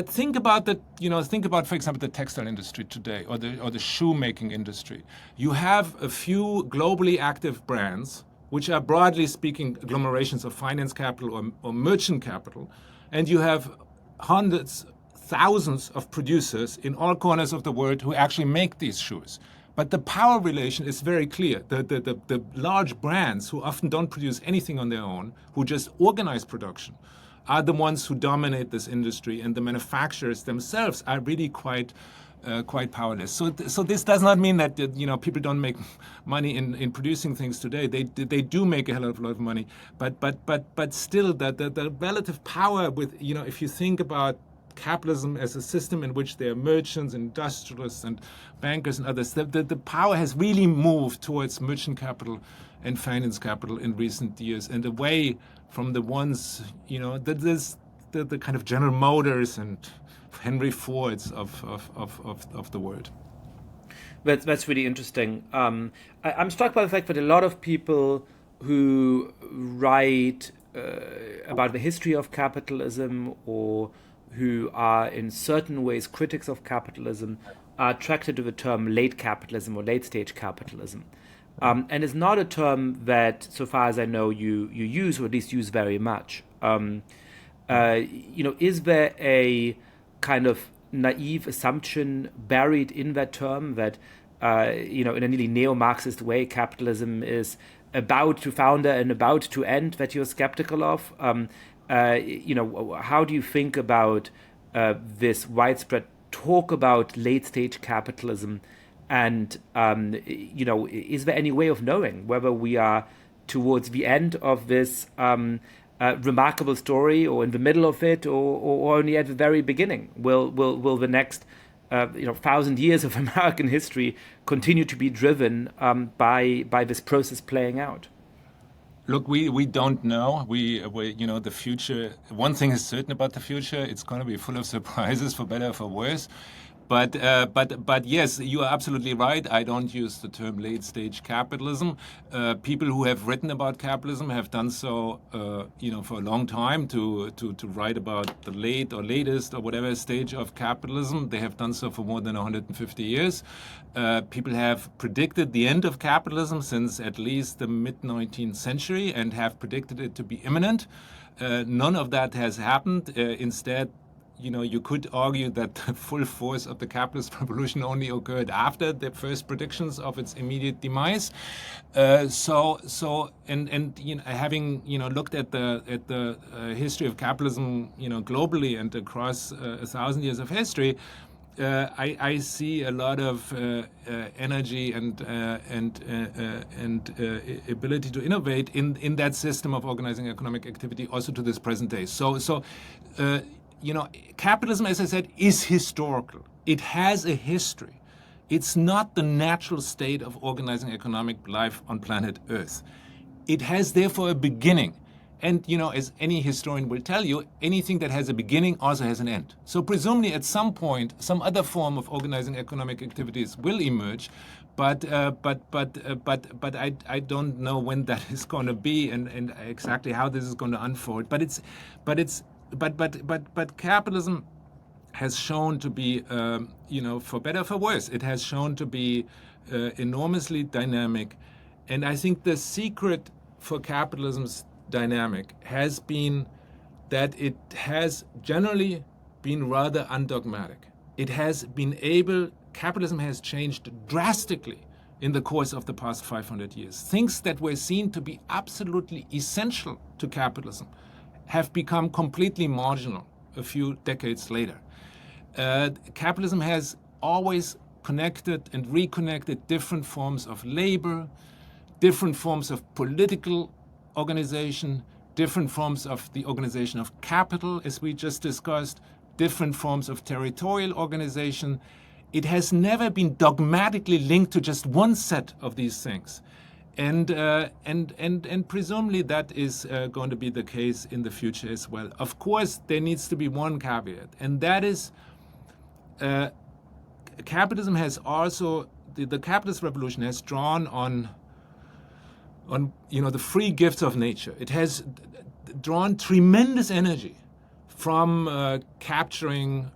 think about that. Think about, for example, the textile industry today, or the shoemaking industry. You have a few globally active brands, which are broadly speaking agglomerations of finance capital or merchant capital, and you have hundreds, thousands of producers in all corners of the world who actually make these shoes. But the power relation is very clear. The large brands, who often don't produce anything on their own, who just organize production, are the ones who dominate this industry, and the manufacturers themselves are really quite powerless. So this does not mean that people don't make money in producing things today. They do make a hell of a lot of money, but still the relative power with if you think about capitalism as a system in which there are merchants, industrialists, and bankers and others, the power has really moved towards merchant capital and finance capital in recent years, and away from the ones, the kind of General Motors and Henry Fords of the world. That's really interesting. I'm struck by the fact that a lot of people who write about the history of capitalism, or who are in certain ways critics of capitalism, are attracted to the term late capitalism or late stage capitalism. And it's not a term that, so far as I know, you use, or at least use very much. Is there a kind of naive assumption buried in that term that, in a nearly neo-Marxist way, capitalism is about to founder and about to end, that you're skeptical of? How do you think about this widespread talk about late-stage capitalism? And, is there any way of knowing whether we are towards the end of this remarkable story, or in the middle of it, or only at the very beginning? Will the next 1,000 years of American history continue to be driven by this process playing out? Look, we don't know. We the future. One thing is certain about the future: it's going to be full of surprises, for better or for worse. But yes, you are absolutely right. I don't use the term late stage capitalism. People who have written about capitalism have done so, for a long time to write about the late or latest or whatever stage of capitalism. They have done so for more than 150 years. People have predicted the end of capitalism since at least the mid-19th century, and have predicted it to be imminent. None of that has happened. Instead, you could argue that the full force of the capitalist revolution only occurred after the first predictions of its immediate demise. Having looked at the history of capitalism, globally and across 1,000 years of history, I see a lot of energy and ability to innovate in that system of organizing economic activity, also to this present day. Capitalism, as I said, is historical. It has a history. It's not the natural state of organizing economic life on planet Earth. It has therefore a beginning. And, as any historian will tell you, anything that has a beginning also has an end. So presumably at some point, some other form of organizing economic activities will emerge, but I don't know when that is going to be and exactly how this is going to unfold. But capitalism has shown to be, for better or for worse, it has shown to be enormously dynamic. And I think the secret for capitalism's dynamic has been that it has generally been rather undogmatic. Capitalism has changed drastically in the course of the past 500 years. Things that were seen to be absolutely essential to capitalism have become completely marginal a few decades later. Capitalism has always connected and reconnected different forms of labor, different forms of political organization, different forms of the organization of capital, as we just discussed, different forms of territorial organization. It has never been dogmatically linked to just one set of these things. And presumably that is going to be the case in the future as well. Of course, there needs to be one caveat, and that is capitalism has also, the capitalist revolution has drawn on the free gifts of nature. It has drawn tremendous energy from capturing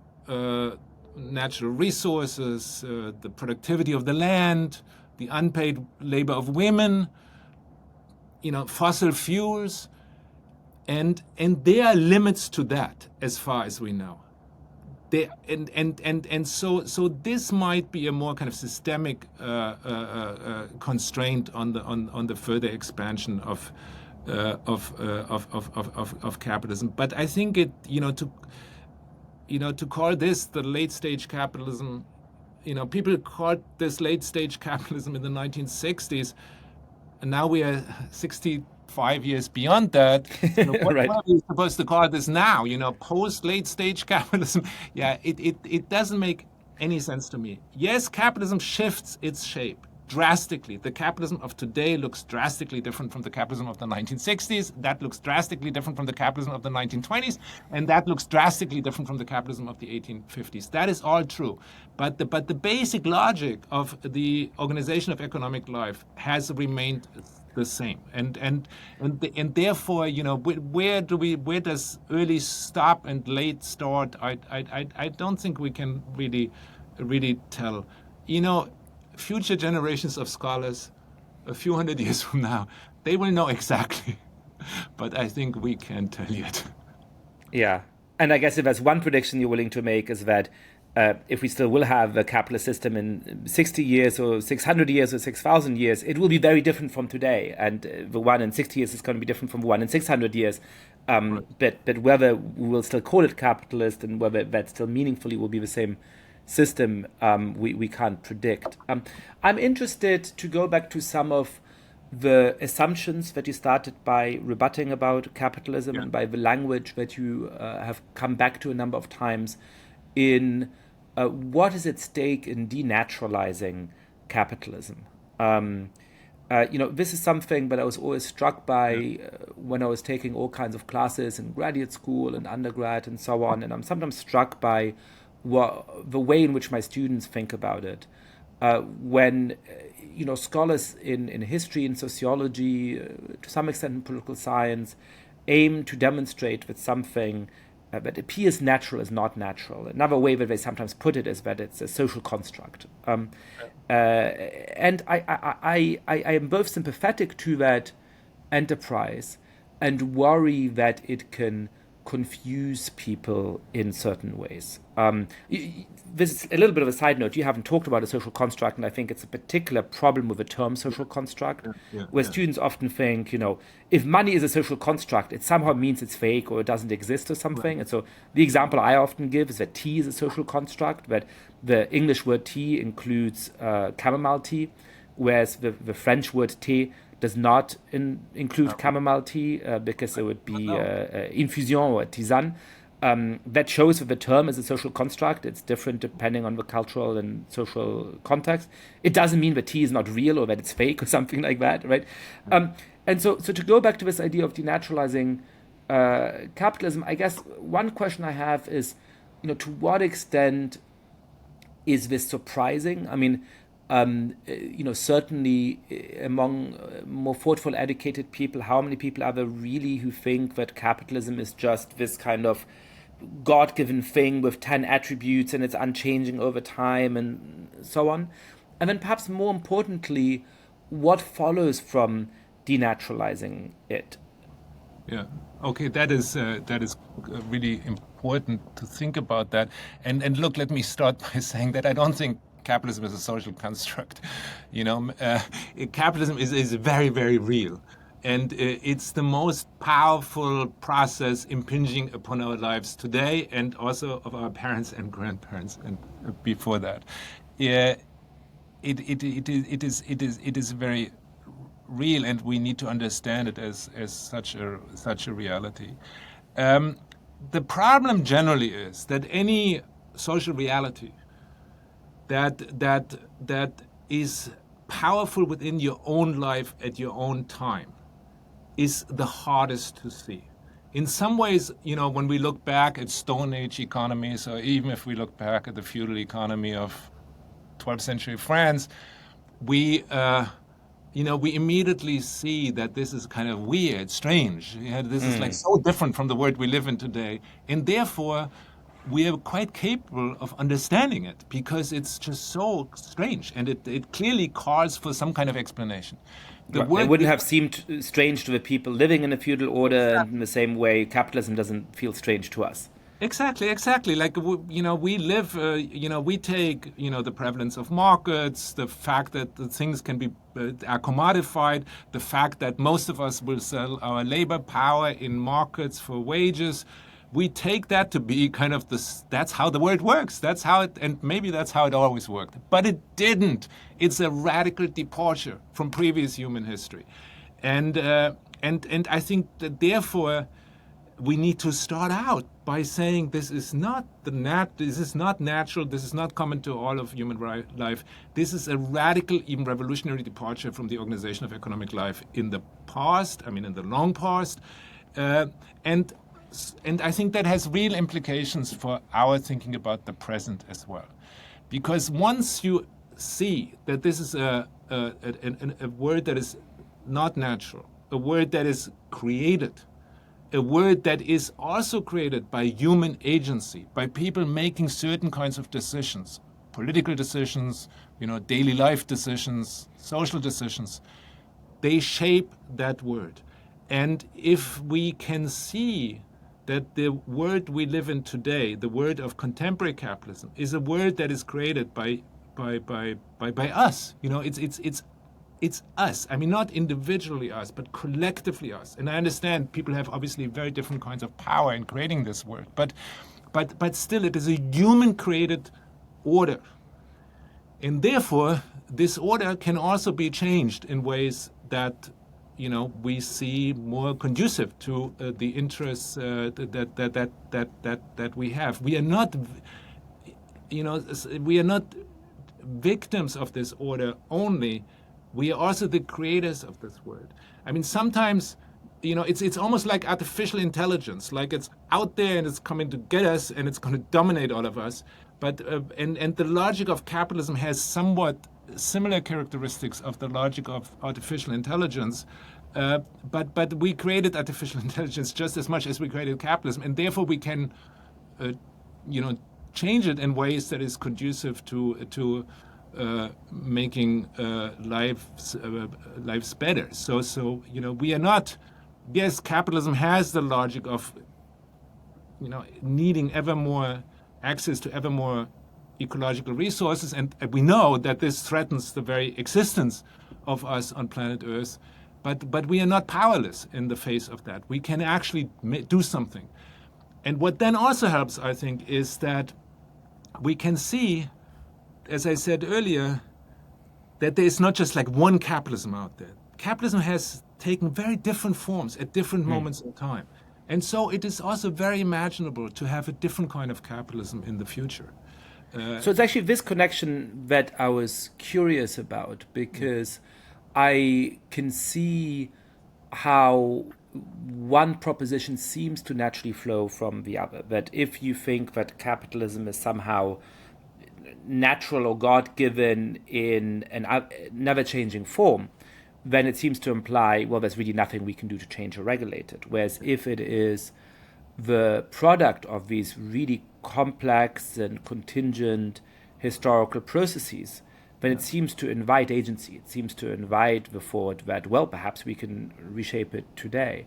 natural resources, the productivity of the land, the unpaid labor of women, fossil fuels, and there are limits to that as far as we know. So this might be a more kind of systemic constraint on the further expansion of capitalism. But I think to call this the late stage capitalism, people called this late stage capitalism in the 1960s, and now we are 65 years beyond that. What are we supposed to call this now? Post late stage capitalism? Yeah, it doesn't make any sense to me. Yes, capitalism shifts its shape drastically. The capitalism of today looks drastically different from the capitalism of the 1960s. That looks drastically different from the capitalism of the 1920s. And that looks drastically different from the capitalism of the 1850s. That is all true. But the basic logic of the organization of economic life has remained the same. And therefore, where does early stop and late start? I don't think we can really tell. Future generations of scholars, a few hundred years from now, they will know exactly. But I think we can't tell yet. Yeah. And I guess if there's one prediction you're willing to make is that if we still will have a capitalist system in 60 years or 600 years or 6,000 years, it will be very different from today. And the one in 60 years is going to be different from the one in 600 years. But whether we will still call it capitalist and whether that still meaningfully will be the same system, we can't predict. I'm interested to go back to some of the assumptions that you started by rebutting about capitalism and by the language that you have come back to a number of times in what is at stake in denaturalizing capitalism. This is something that I was always struck by when I was taking all kinds of classes in graduate school and undergrad and so on. And I'm sometimes struck by the way in which my students think about it. When scholars in history and sociology, to some extent in political science, aim to demonstrate that something that appears natural is not natural. Another way that they sometimes put it is that it's a social construct. And I am both sympathetic to that enterprise and worry that it can confuse people in certain ways. This is a little bit of a side note. You haven't talked about a social construct, and I think it's a particular problem with the term social construct, where students often think, if money is a social construct, it somehow means it's fake or it doesn't exist or something. And so the example I often give is that tea is a social construct, that the English word tea includes chamomile tea, whereas the French word thé does not include chamomile tea because it would be infusion or tisane. That shows that the term is a social construct. It's different depending on the cultural and social context. It doesn't mean that tea is not real or that it's fake or something like that, right? And so to go back to this idea of denaturalizing capitalism, I guess one question I have is, to what extent is this surprising? I mean, certainly among more thoughtful, educated people, how many people are there really who think that capitalism is just this kind of God-given thing with 10 attributes and it's unchanging over time and so on? And then perhaps more importantly, what follows from denaturalizing it? Yeah. Okay. That is really important to think about that. And look, let me start by saying that I don't think capitalism is a social construct. Capitalism is very, very real. And it's the most powerful process impinging upon our lives today and also of our parents and grandparents and before that. Yeah, it is very real, and we need to understand it as such a reality. Um, the problem generally is that any social reality that is powerful within your own life at your own time is the hardest to see. In some ways, when we look back at Stone Age economies, or even if we look back at the feudal economy of 12th century France, we we immediately see that this is kind of weird, strange. This is like so different from the world we live in today, and therefore we are quite capable of understanding it because it's just so strange, and it clearly calls for some kind of explanation. It wouldn't have seemed strange to the people living in a feudal order, and in the same way, capitalism doesn't feel strange to us. Exactly. Like, we live, we take, the prevalence of markets, the fact that the things can be, are commodified, the fact that most of us will sell our labor power in markets for wages. We take that to be kind of that's how the world works. That's how it, and maybe that's how it always worked. But it didn't. It's a radical departure from previous human history. And I think that therefore, we need to start out by saying this is not this is not natural, this is not common to all of human life. This is a radical, even revolutionary departure from the organization of economic life in the past, in the long past. And I think that has real implications for our thinking about the present as well. Because once you see that this is a word that is not natural, a word that is created, a word that is also created by human agency, by people making certain kinds of decisions, political decisions, daily life decisions, social decisions, they shape that word. And if we can see that the word we live in today, the word of contemporary capitalism, is a word that is created by us, it's us. Not individually us, but collectively us. And I understand people have obviously very different kinds of power in creating this word, but still it is a human-created order. And therefore, this order can also be changed in ways that, we see more conducive to the interests that we have. We are not, victims of this order only. We are also the creators of this word. Sometimes, it's almost like artificial intelligence, like it's out there and it's coming to get us and it's going to dominate all of us. But and the logic of capitalism has somewhat similar characteristics of the logic of artificial intelligence. But we created artificial intelligence just as much as we created capitalism, and therefore we can, change it in ways that is conducive to making lives better. So we are not. Yes, capitalism has the logic of needing ever more access to ever more ecological resources, and we know that this threatens the very existence of us on planet Earth. But we are not powerless in the face of that. We can actually do something. And what then also helps, I think, is that we can see, as I said earlier, that there is not just like one capitalism out there. Capitalism has taken very different forms at different moments in time. And so it is also very imaginable to have a different kind of capitalism in the future. So it's actually this connection that I was curious about, because I can see how one proposition seems to naturally flow from the other. That if you think that capitalism is somehow natural or God-given in an never-changing form, then it seems to imply, well, there's really nothing we can do to change or regulate it. Whereas if it is the product of these really complex and contingent historical processes, then it seems to invite agency. It seems to invite the thought that, well, perhaps we can reshape it today.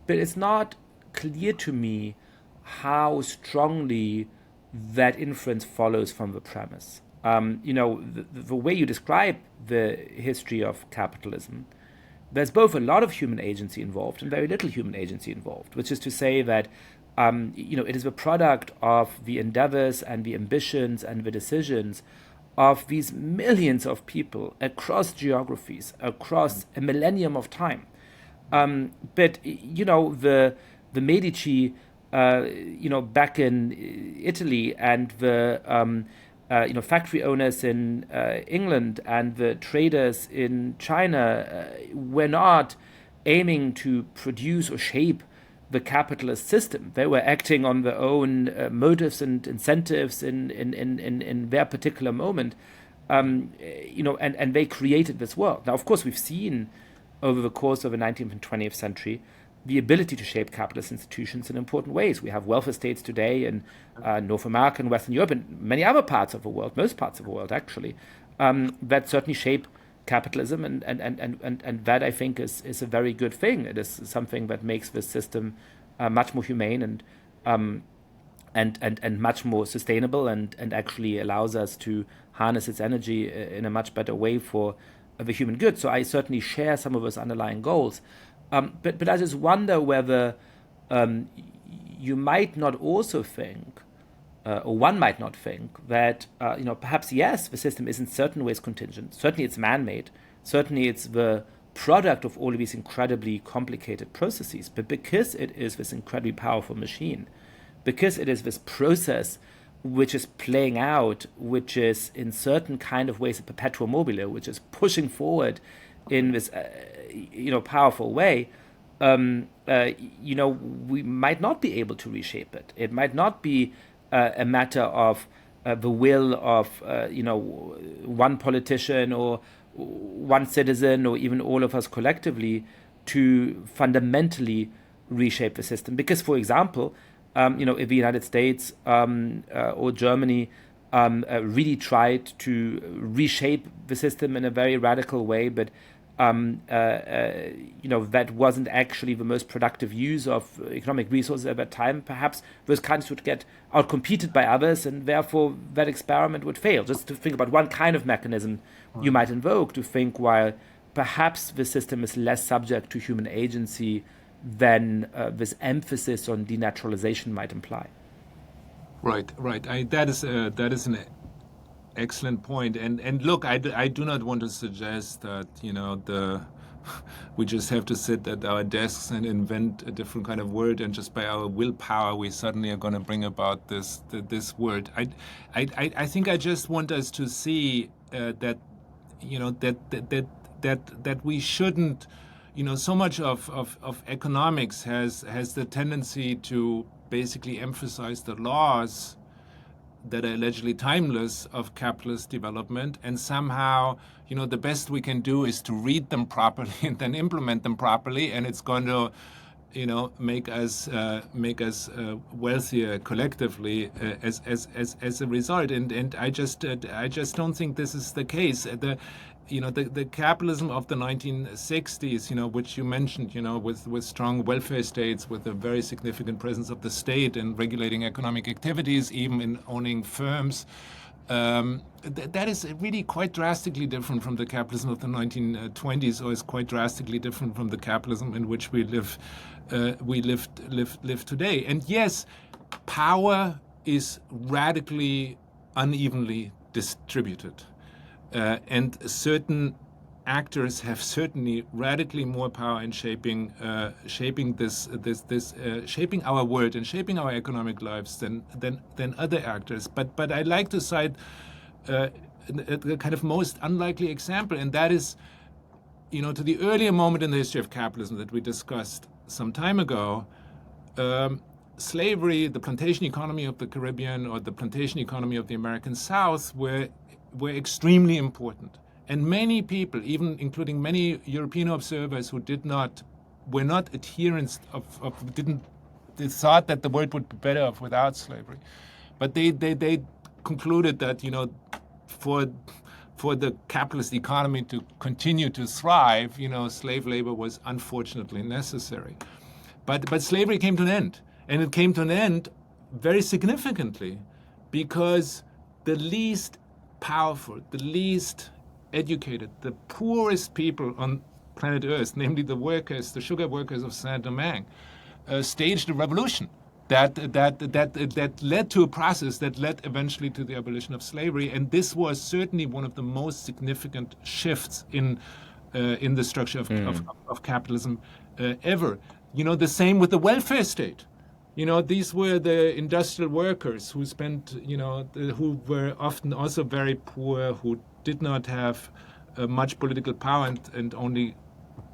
But it's not clear to me how strongly that inference follows from the premise. The way you describe the history of capitalism, there's both a lot of human agency involved and very little human agency involved, which is to say that it is the product of the endeavors and the ambitions and the decisions of these millions of people across geographies, across a millennium of time. But the Medici, back in Italy, and the factory owners in England and the traders in China were not aiming to produce or shape the capitalist system. They were acting on their own motives and incentives in their particular moment, and they created this world. Now, of course, we've seen over the course of the 19th and 20th century the ability to shape capitalist institutions in important ways. We have welfare states today in North America and Western Europe and many other parts of the world, most parts of the world actually, that certainly shape capitalism, and that I think is a very good thing. It is something that makes this system much more humane and much more sustainable, and actually allows us to harness its energy in a much better way for the human good. So I certainly share some of those underlying goals. But I just wonder whether you might not also think, or one might not think, that perhaps, yes, the system is in certain ways contingent. Certainly it's man-made. Certainly it's the product of all of these incredibly complicated processes. But because it is this incredibly powerful machine, because it is this process which is playing out, which is in certain kind of ways a perpetuum mobile, which is pushing forward in this powerful way, we might not be able to reshape it. It might not be a matter of the will of one politician or one citizen or even all of us collectively to fundamentally reshape the system. Because, for example, if the United States or Germany really tried to reshape the system in a very radical way, but that wasn't actually the most productive use of economic resources at that time, perhaps those countries would get outcompeted by others, and therefore that experiment would fail. Just to think about one kind of mechanism you might invoke to think, while perhaps the system is less subject to human agency than this emphasis on denaturalization might imply. Right. That is an excellent point. And look, I do not want to suggest that we just have to sit at our desks and invent a different kind of word, and just by our willpower we suddenly are going to bring about this word. I think I just want us to see that we shouldn't. So much of economics has the tendency to basically emphasize the laws that are allegedly timeless of capitalist development, and somehow, the best we can do is to read them properly and then implement them properly, and it's going to, make us wealthier collectively as a result. And I just don't think this is the case. The capitalism of the 1960s, which you mentioned, with strong welfare states, with a very significant presence of the state in regulating economic activities, even in owning firms, that is really quite drastically different from the capitalism of the 1920s, or is quite drastically different from the capitalism in which we live today. And yes, power is radically unevenly distributed. And certain actors have certainly radically more power in shaping our world and shaping our economic lives than other actors. But I'd like to cite the kind of most unlikely example, and that is, to the earlier moment in the history of capitalism that we discussed some time ago. Slavery, the plantation economy of the Caribbean, or the plantation economy of the American South were extremely important. And many people, even including many European observers who were not adherents didn't thought that the world would be better off without slavery. But they concluded that, for the capitalist economy to continue to thrive, slave labor was unfortunately necessary. But slavery came to an end. And it came to an end very significantly because the least powerful, the least educated, the poorest people on planet Earth, namely the workers, the sugar workers of Saint-Domingue, staged a revolution that led to a process that led eventually to the abolition of slavery. And this was certainly one of the most significant shifts in the structure of capitalism ever. The same with the welfare state. These were the industrial workers who spent, who were often also very poor, who did not have much political power and only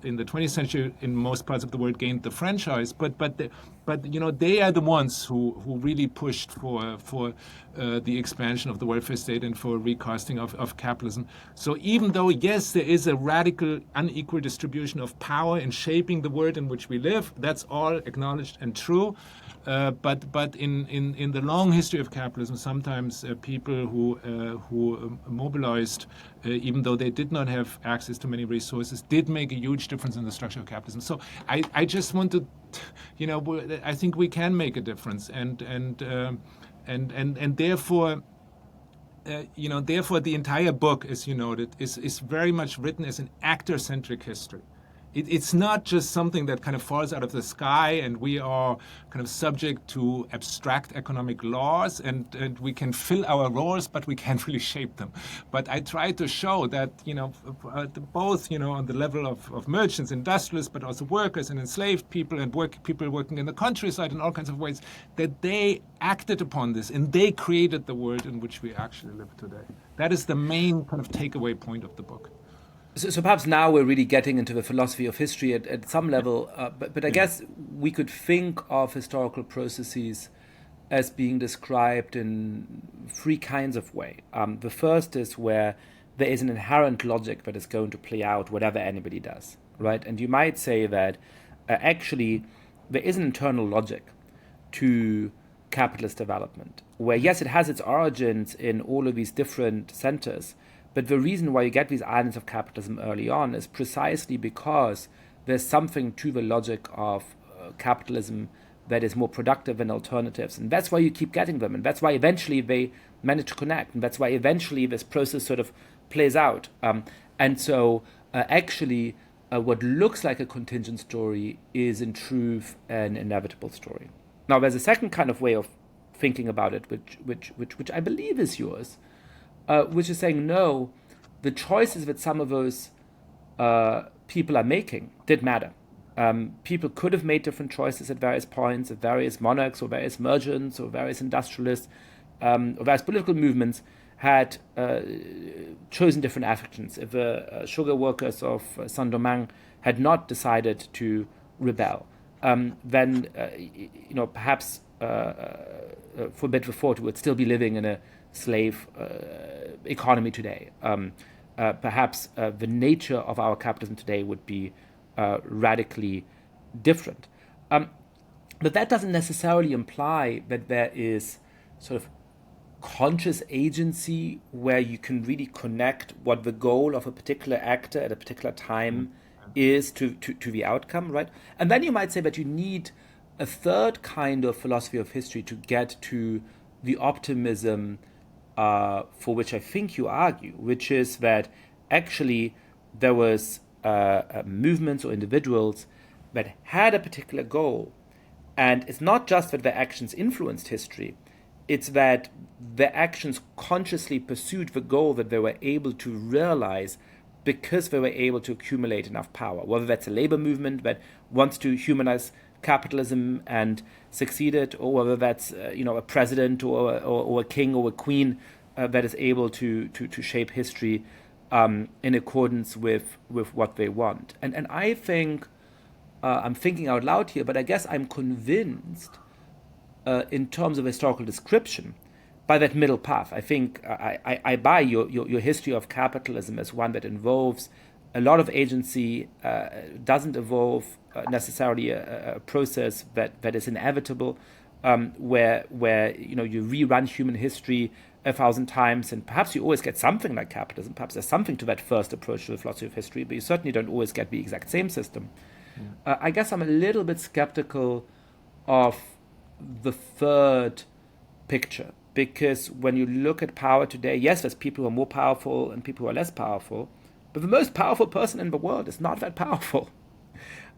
in the 20th century in most parts of the world gained the franchise. But they are the ones who really pushed for the expansion of the welfare state and for recasting of capitalism. So even though, yes, there is a radical unequal distribution of power in shaping the world in which we live, that's all acknowledged and true. But in the long history of capitalism, sometimes people who mobilized, even though they did not have access to many resources, did make a huge difference in the structure of capitalism. So I just want to, I think we can make a difference, and therefore. Therefore, the entire book, as you noted, is very much written as an actor-centric history. It's not just something that kind of falls out of the sky and we are kind of subject to abstract economic laws and we can fill our roles, but we can't really shape them. But I try to show that, both, on the level of merchants, industrialists, but also workers and enslaved people and people working in the countryside in all kinds of ways, that they acted upon this and they created the world in which we actually live today. That is the main kind of takeaway point of the book. So perhaps now we're really getting into the philosophy of history at some level, but I guess we could think of historical processes as being described in three kinds of way. The first is where there is an inherent logic that is going to play out whatever anybody does, right? And you might say that actually there is an internal logic to capitalist development, where yes, it has its origins in all of these different centers, but the reason why you get these islands of capitalism early on is precisely because there's something to the logic of capitalism that is more productive than alternatives. And that's why you keep getting them. And that's why eventually they manage to connect. And that's why eventually this process sort of plays out. And so actually what looks like a contingent story is in truth an inevitable story. Now, there's a second kind of way of thinking about it, which I believe is yours, which is saying, no, the choices that some of those people are making did matter. People could have made different choices at various points, at various monarchs or various merchants or various industrialists or various political movements had chosen different actions. If the sugar workers of Saint-Domingue had not decided to rebel, then perhaps forbid the thought, we would still be living in a slave economy today. Perhaps the nature of our capitalism today would be radically different. But that doesn't necessarily imply that there is sort of conscious agency where you can really connect what the goal of a particular actor at a particular time is to the outcome, right? And then you might say that you need a third kind of philosophy of history to get to the optimism for which I think you argue, which is that actually there was movements or individuals that had a particular goal, and it's not just that their actions influenced history, it's that their actions consciously pursued the goal that they were able to realize because they were able to accumulate enough power, whether that's a labor movement that wants to humanize capitalism and succeeded, or whether that's a president or a king or a queen that is able to shape history in accordance with what they want. And I think I'm thinking out loud here, but I guess I'm convinced in terms of historical description by that middle path. I think I buy your history of capitalism as one that involves a lot of agency doesn't involve necessarily a process that is inevitable, where you rerun human history 1,000 times, and perhaps you always get something like capitalism. Perhaps there's something to that first approach to the philosophy of history, but you certainly don't always get the exact same system. I guess I'm a little bit skeptical of the third picture, because when you look at power today, yes, there's people who are more powerful and people who are less powerful, but the most powerful person in the world is not that powerful.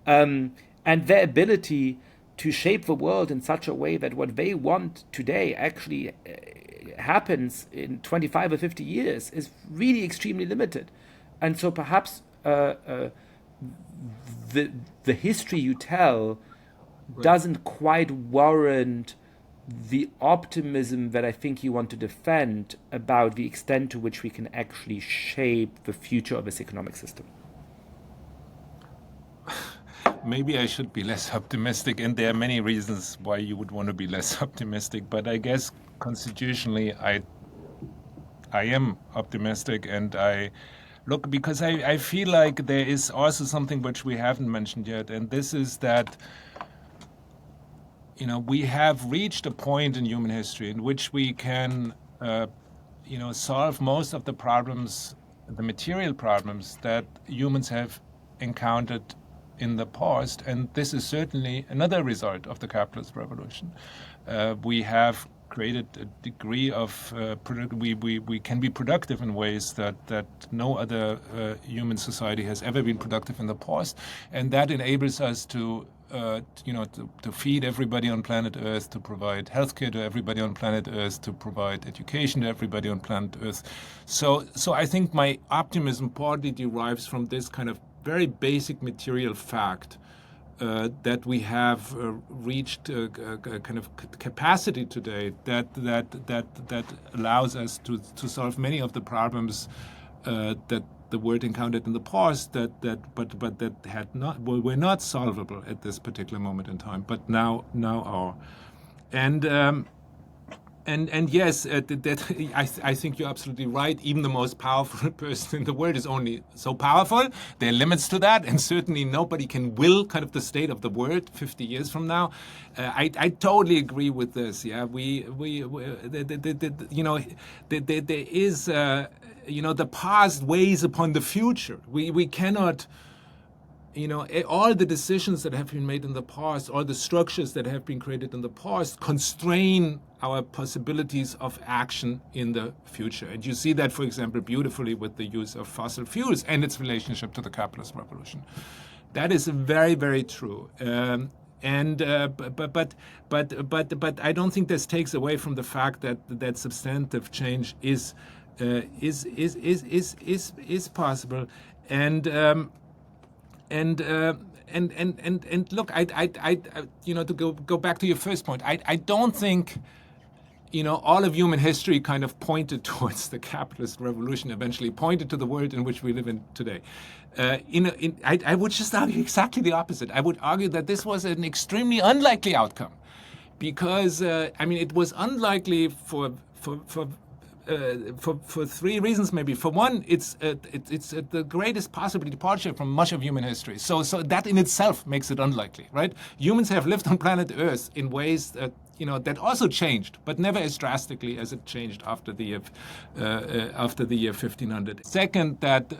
And their ability to shape the world in such a way that what they want today actually happens in 25 or 50 years is really extremely limited. And so perhaps the history you tell doesn't quite warrant the optimism that I think you want to defend about the extent to which we can actually shape the future of this economic system. Maybe I should be less optimistic, and there are many reasons why you would want to be less optimistic, but I guess constitutionally I am optimistic, and because I feel like there is also something which we haven't mentioned yet, and this is that we have reached a point in human history in which we can solve most of the problems, the material problems that humans have encountered in the past, and this is certainly another result of the capitalist revolution. We have created a degree of we can be productive in ways that no other human society has ever been productive in the past, and that enables us to feed everybody on planet Earth, to provide healthcare to everybody on planet Earth, to provide education to everybody on planet Earth. So I think my optimism partly derives from this kind of very basic material fact that we have reached a kind of capacity today that allows us to solve many of the problems that the world encountered in the past but that were not solvable at this particular moment in time, but now are. And yes, I think you're absolutely right. Even the most powerful person in the world is only so powerful. There are limits to that, and certainly nobody can will kind of the state of the world 50 years from now. I totally agree with this. Yeah, there is the past weighs upon the future. We cannot. All the decisions that have been made in the past, all the structures that have been created in the past constrain our possibilities of action in the future. And you see that, for example, beautifully with the use of fossil fuels and its relationship to the capitalist revolution. That is very, very true. But I don't think this takes away from the fact that substantive change is possible. And look, to go back to your first point, I don't think, all of human history kind of pointed towards the capitalist revolution, eventually pointed to the world in which we live in today. I would just argue exactly the opposite. I would argue that this was an extremely unlikely outcome, because it was unlikely for three reasons, maybe. For one, it's the greatest possible departure from much of human history. So that in itself makes it unlikely, right? Humans have lived on planet Earth in ways that that also changed, but never as drastically as it changed after the year 1500. Second, that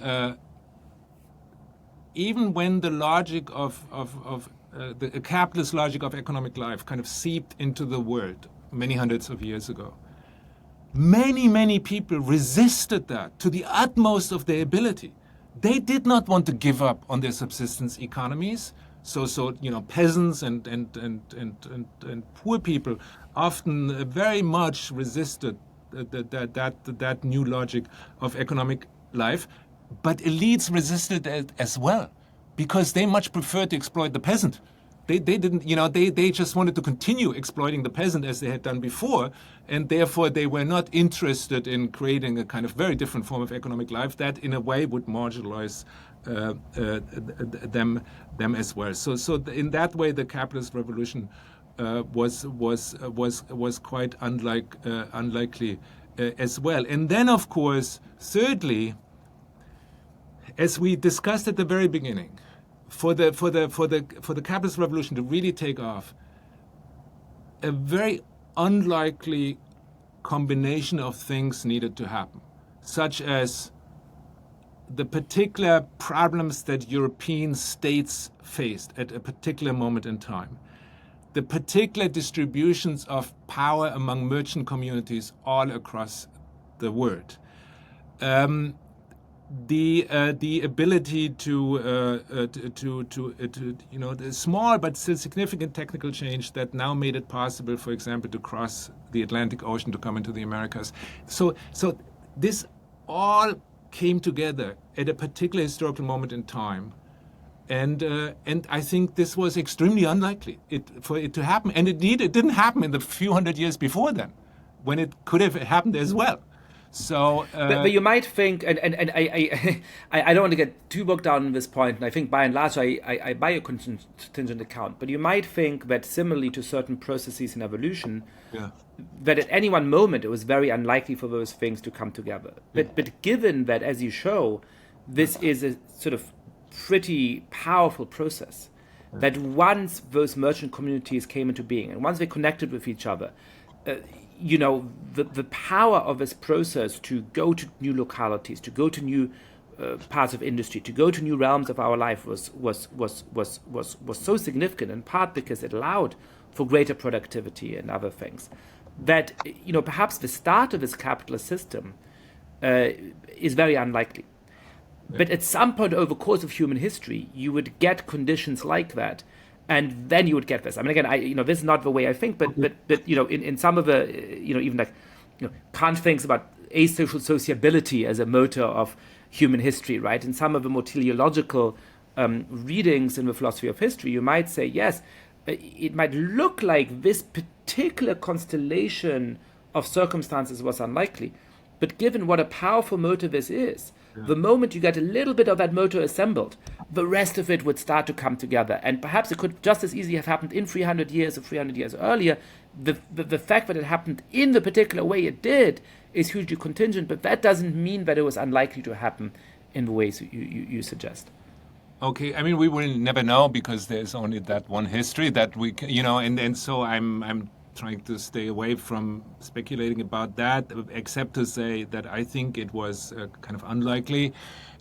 even when the logic of the capitalist logic of economic life kind of seeped into the world many hundreds of years ago, many people resisted that to the utmost of their ability. They did not want to give up on their subsistence economies. So peasants and poor people often very much resisted that new logic of economic life. But elites resisted it as well, because they much preferred to exploit the peasant. They didn't, they just wanted to continue exploiting the peasant as they had done before, and therefore they were not interested in creating a kind of very different form of economic life that, in a way, would marginalize them as well. So in that way, the capitalist revolution was quite unlikely as well. And then, of course, thirdly, As we discussed at the very beginning, for the capitalist revolution to really take off, a very unlikely combination of things needed to happen, such as the particular problems that European states faced at a particular moment in time, the particular distributions of power among merchant communities all across the world, the ability to the small but still significant technical change that now made it possible, for example, to cross the Atlantic Ocean to come into the Americas. So this all came together at a particular historical moment in time, and I think this was extremely unlikely for it to happen, and it didn't happen in the few hundred years before then, when it could have happened as well. So, but you might think, and I don't want to get too bogged down in this point, and I think by and large I buy a contingent account, but you might think that similarly to certain processes in evolution, that at any one moment it was very unlikely for those things to come together. But given that, as you show, this is a sort of pretty powerful process, that once those merchant communities came into being and once they connected with each other, the power of this process to go to new localities, to go to new parts of industry, to go to new realms of our life was so significant, in part because it allowed for greater productivity and other things, that perhaps the start of this capitalist system is very unlikely. But at some point over the course of human history, you would get conditions like that, and then you would get this. I mean, again, this is not the way I think, but in some of the, even like, Kant thinks about asocial sociability as a motor of human history, right? In some of the more teleological readings in the philosophy of history, you might say, yes, it might look like this particular constellation of circumstances was unlikely, but given what a powerful motor this is, the moment you get a little bit of that motor assembled, the rest of it would start to come together. And perhaps it could just as easily have happened in 300 years or 300 years earlier. The fact that it happened in the particular way it did is hugely contingent, but that doesn't mean that it was unlikely to happen in the ways you suggest. Okay, I mean, we will never know because there's only that one history that we can, and so I'm trying to stay away from speculating about that, except to say that I think it was kind of unlikely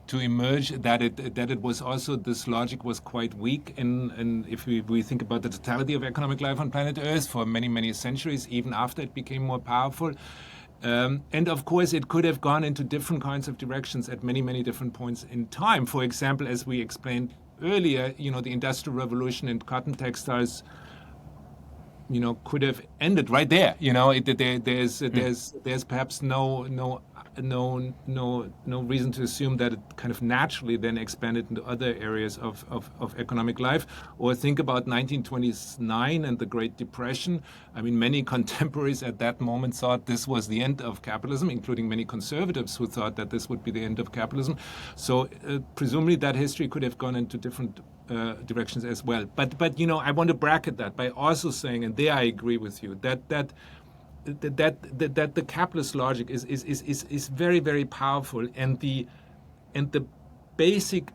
to emerge, that it was also, this logic was quite weak, and if we think about the totality of economic life on planet Earth for many, many centuries, even after it became more powerful. And of course, it could have gone into different kinds of directions at many, many different points in time. For example, as we explained earlier, the Industrial Revolution and cotton textiles could have ended right there. There's perhaps no reason to assume that it kind of naturally then expanded into other areas of economic life. Or think about 1929 and the Great Depression. I mean, many contemporaries at that moment thought this was the end of capitalism, including many conservatives who thought that this would be the end of capitalism. So presumably that history could have gone into different directions as well. But I want to bracket that by also saying, and there I agree with you, that the capitalist logic is very, very powerful, and the basic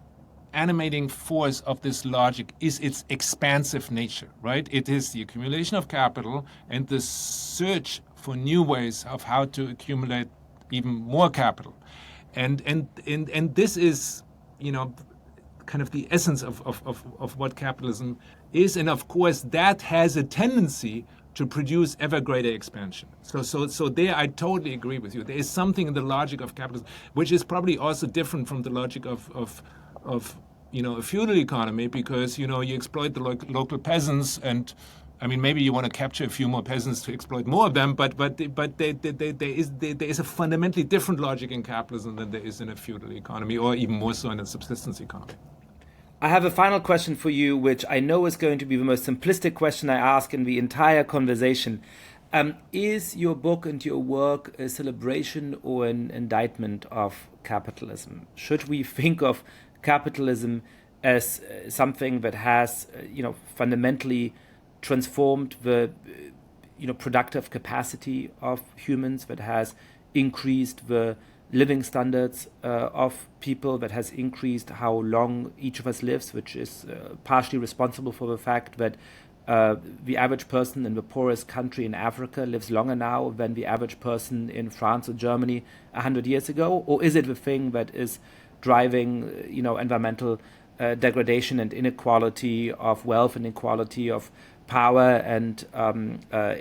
animating force of this logic is its expansive nature, right? It is the accumulation of capital and the search for new ways of how to accumulate even more capital, and this is kind of the essence of what capitalism is, and of course that has a tendency to produce ever greater expansion. So there I totally agree with you. There is something in the logic of capitalism which is probably also different from the logic of a feudal economy, because you exploit the local peasants, and I mean maybe you want to capture a few more peasants to exploit more of them, but there is a fundamentally different logic in capitalism than there is in a feudal economy, or even more so in a subsistence economy. I have a final question for you, which I know is going to be the most simplistic question I ask in the entire conversation. Is your book and your work a celebration or an indictment of capitalism? Should we think of capitalism as something that has, fundamentally transformed the, productive capacity of humans, that has increased the living standards of people, that has increased how long each of us lives, which is partially responsible for the fact that the average person in the poorest country in Africa lives longer now than the average person in France or Germany 100 years ago? Or is it the thing that is driving, environmental degradation and inequality of wealth and inequality of power and, a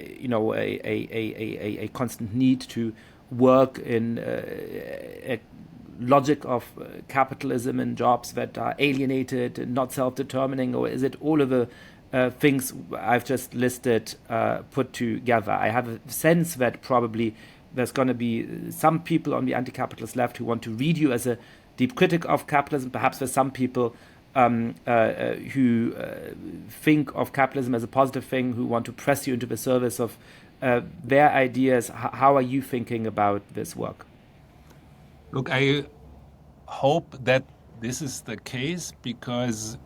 constant need to work in a logic of capitalism and jobs that are alienated and not self-determining? Or is it all of the things I've just listed put together? I have a sense that probably there's going to be some people on the anti-capitalist left who want to read you as a deep critic of capitalism. Perhaps there's some people who think of capitalism as a positive thing, who want to press you into the service of their ideas. How are you thinking about this work? Look, I hope that this is the case because,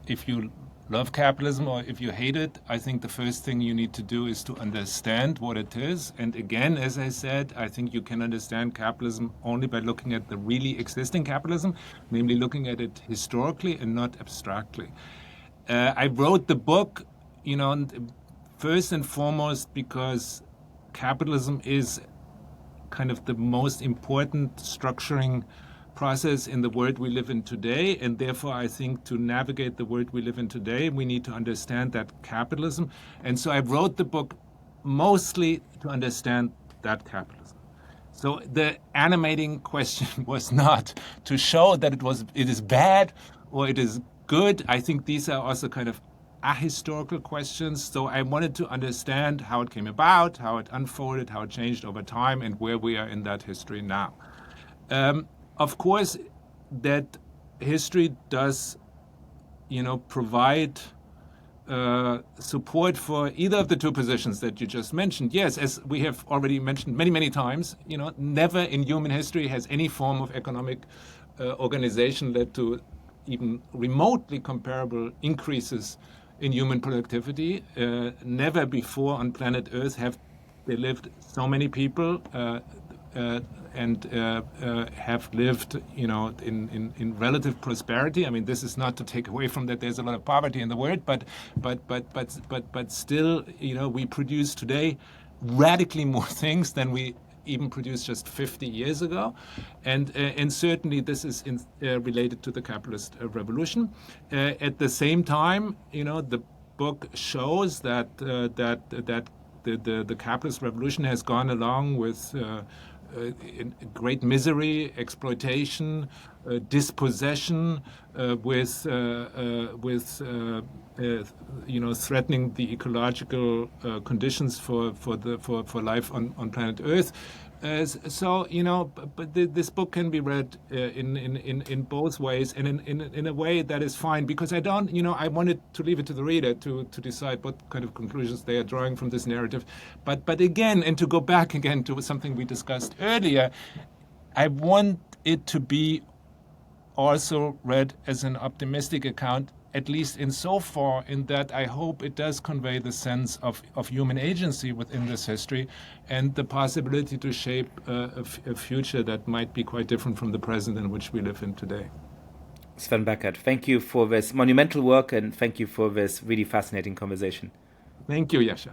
if you love capitalism or if you hate it, I think the first thing you need to do is to understand what it is. And again, as I said, I think you can understand capitalism only by looking at the really existing capitalism, namely looking at it historically and not abstractly. I wrote the book, first and foremost because capitalism is kind of the most important structuring process in the world we live in today. And therefore, I think to navigate the world we live in today, we need to understand that capitalism. And so I wrote the book mostly to understand that capitalism. So the animating question was not to show that it is bad or it is good. I think these are also kind of ahistorical questions. So I wanted to understand how it came about, how it unfolded, how it changed over time, and where we are in that history now. Of course, that history does, provide support for either of the two positions that you just mentioned. Yes, as we have already mentioned many, many times, never in human history has any form of economic organization led to even remotely comparable increases in human productivity. Never before on planet Earth have there lived so many people and have lived, in relative prosperity. I mean, this is not to take away from that. There's a lot of poverty in the world, but still, we produce today radically more things than we even produced just 50 years ago, and certainly this is related to the capitalist revolution. At the same time, the book shows that the capitalist revolution has gone along with great misery, exploitation, dispossession, with threatening the ecological conditions for life on planet Earth. So but this book can be read in both ways, and in a way that is fine, because I wanted to leave it to the reader to decide what kind of conclusions they are drawing from this narrative. But again, and to go back again to something we discussed earlier, I want it to be also read as an optimistic account, at least insofar in that I hope it does convey the sense of human agency within this history and the possibility to shape a future that might be quite different from the present in which we live in today. Sven Beckert, thank you for this monumental work and thank you for this really fascinating conversation. Thank you, Yascha.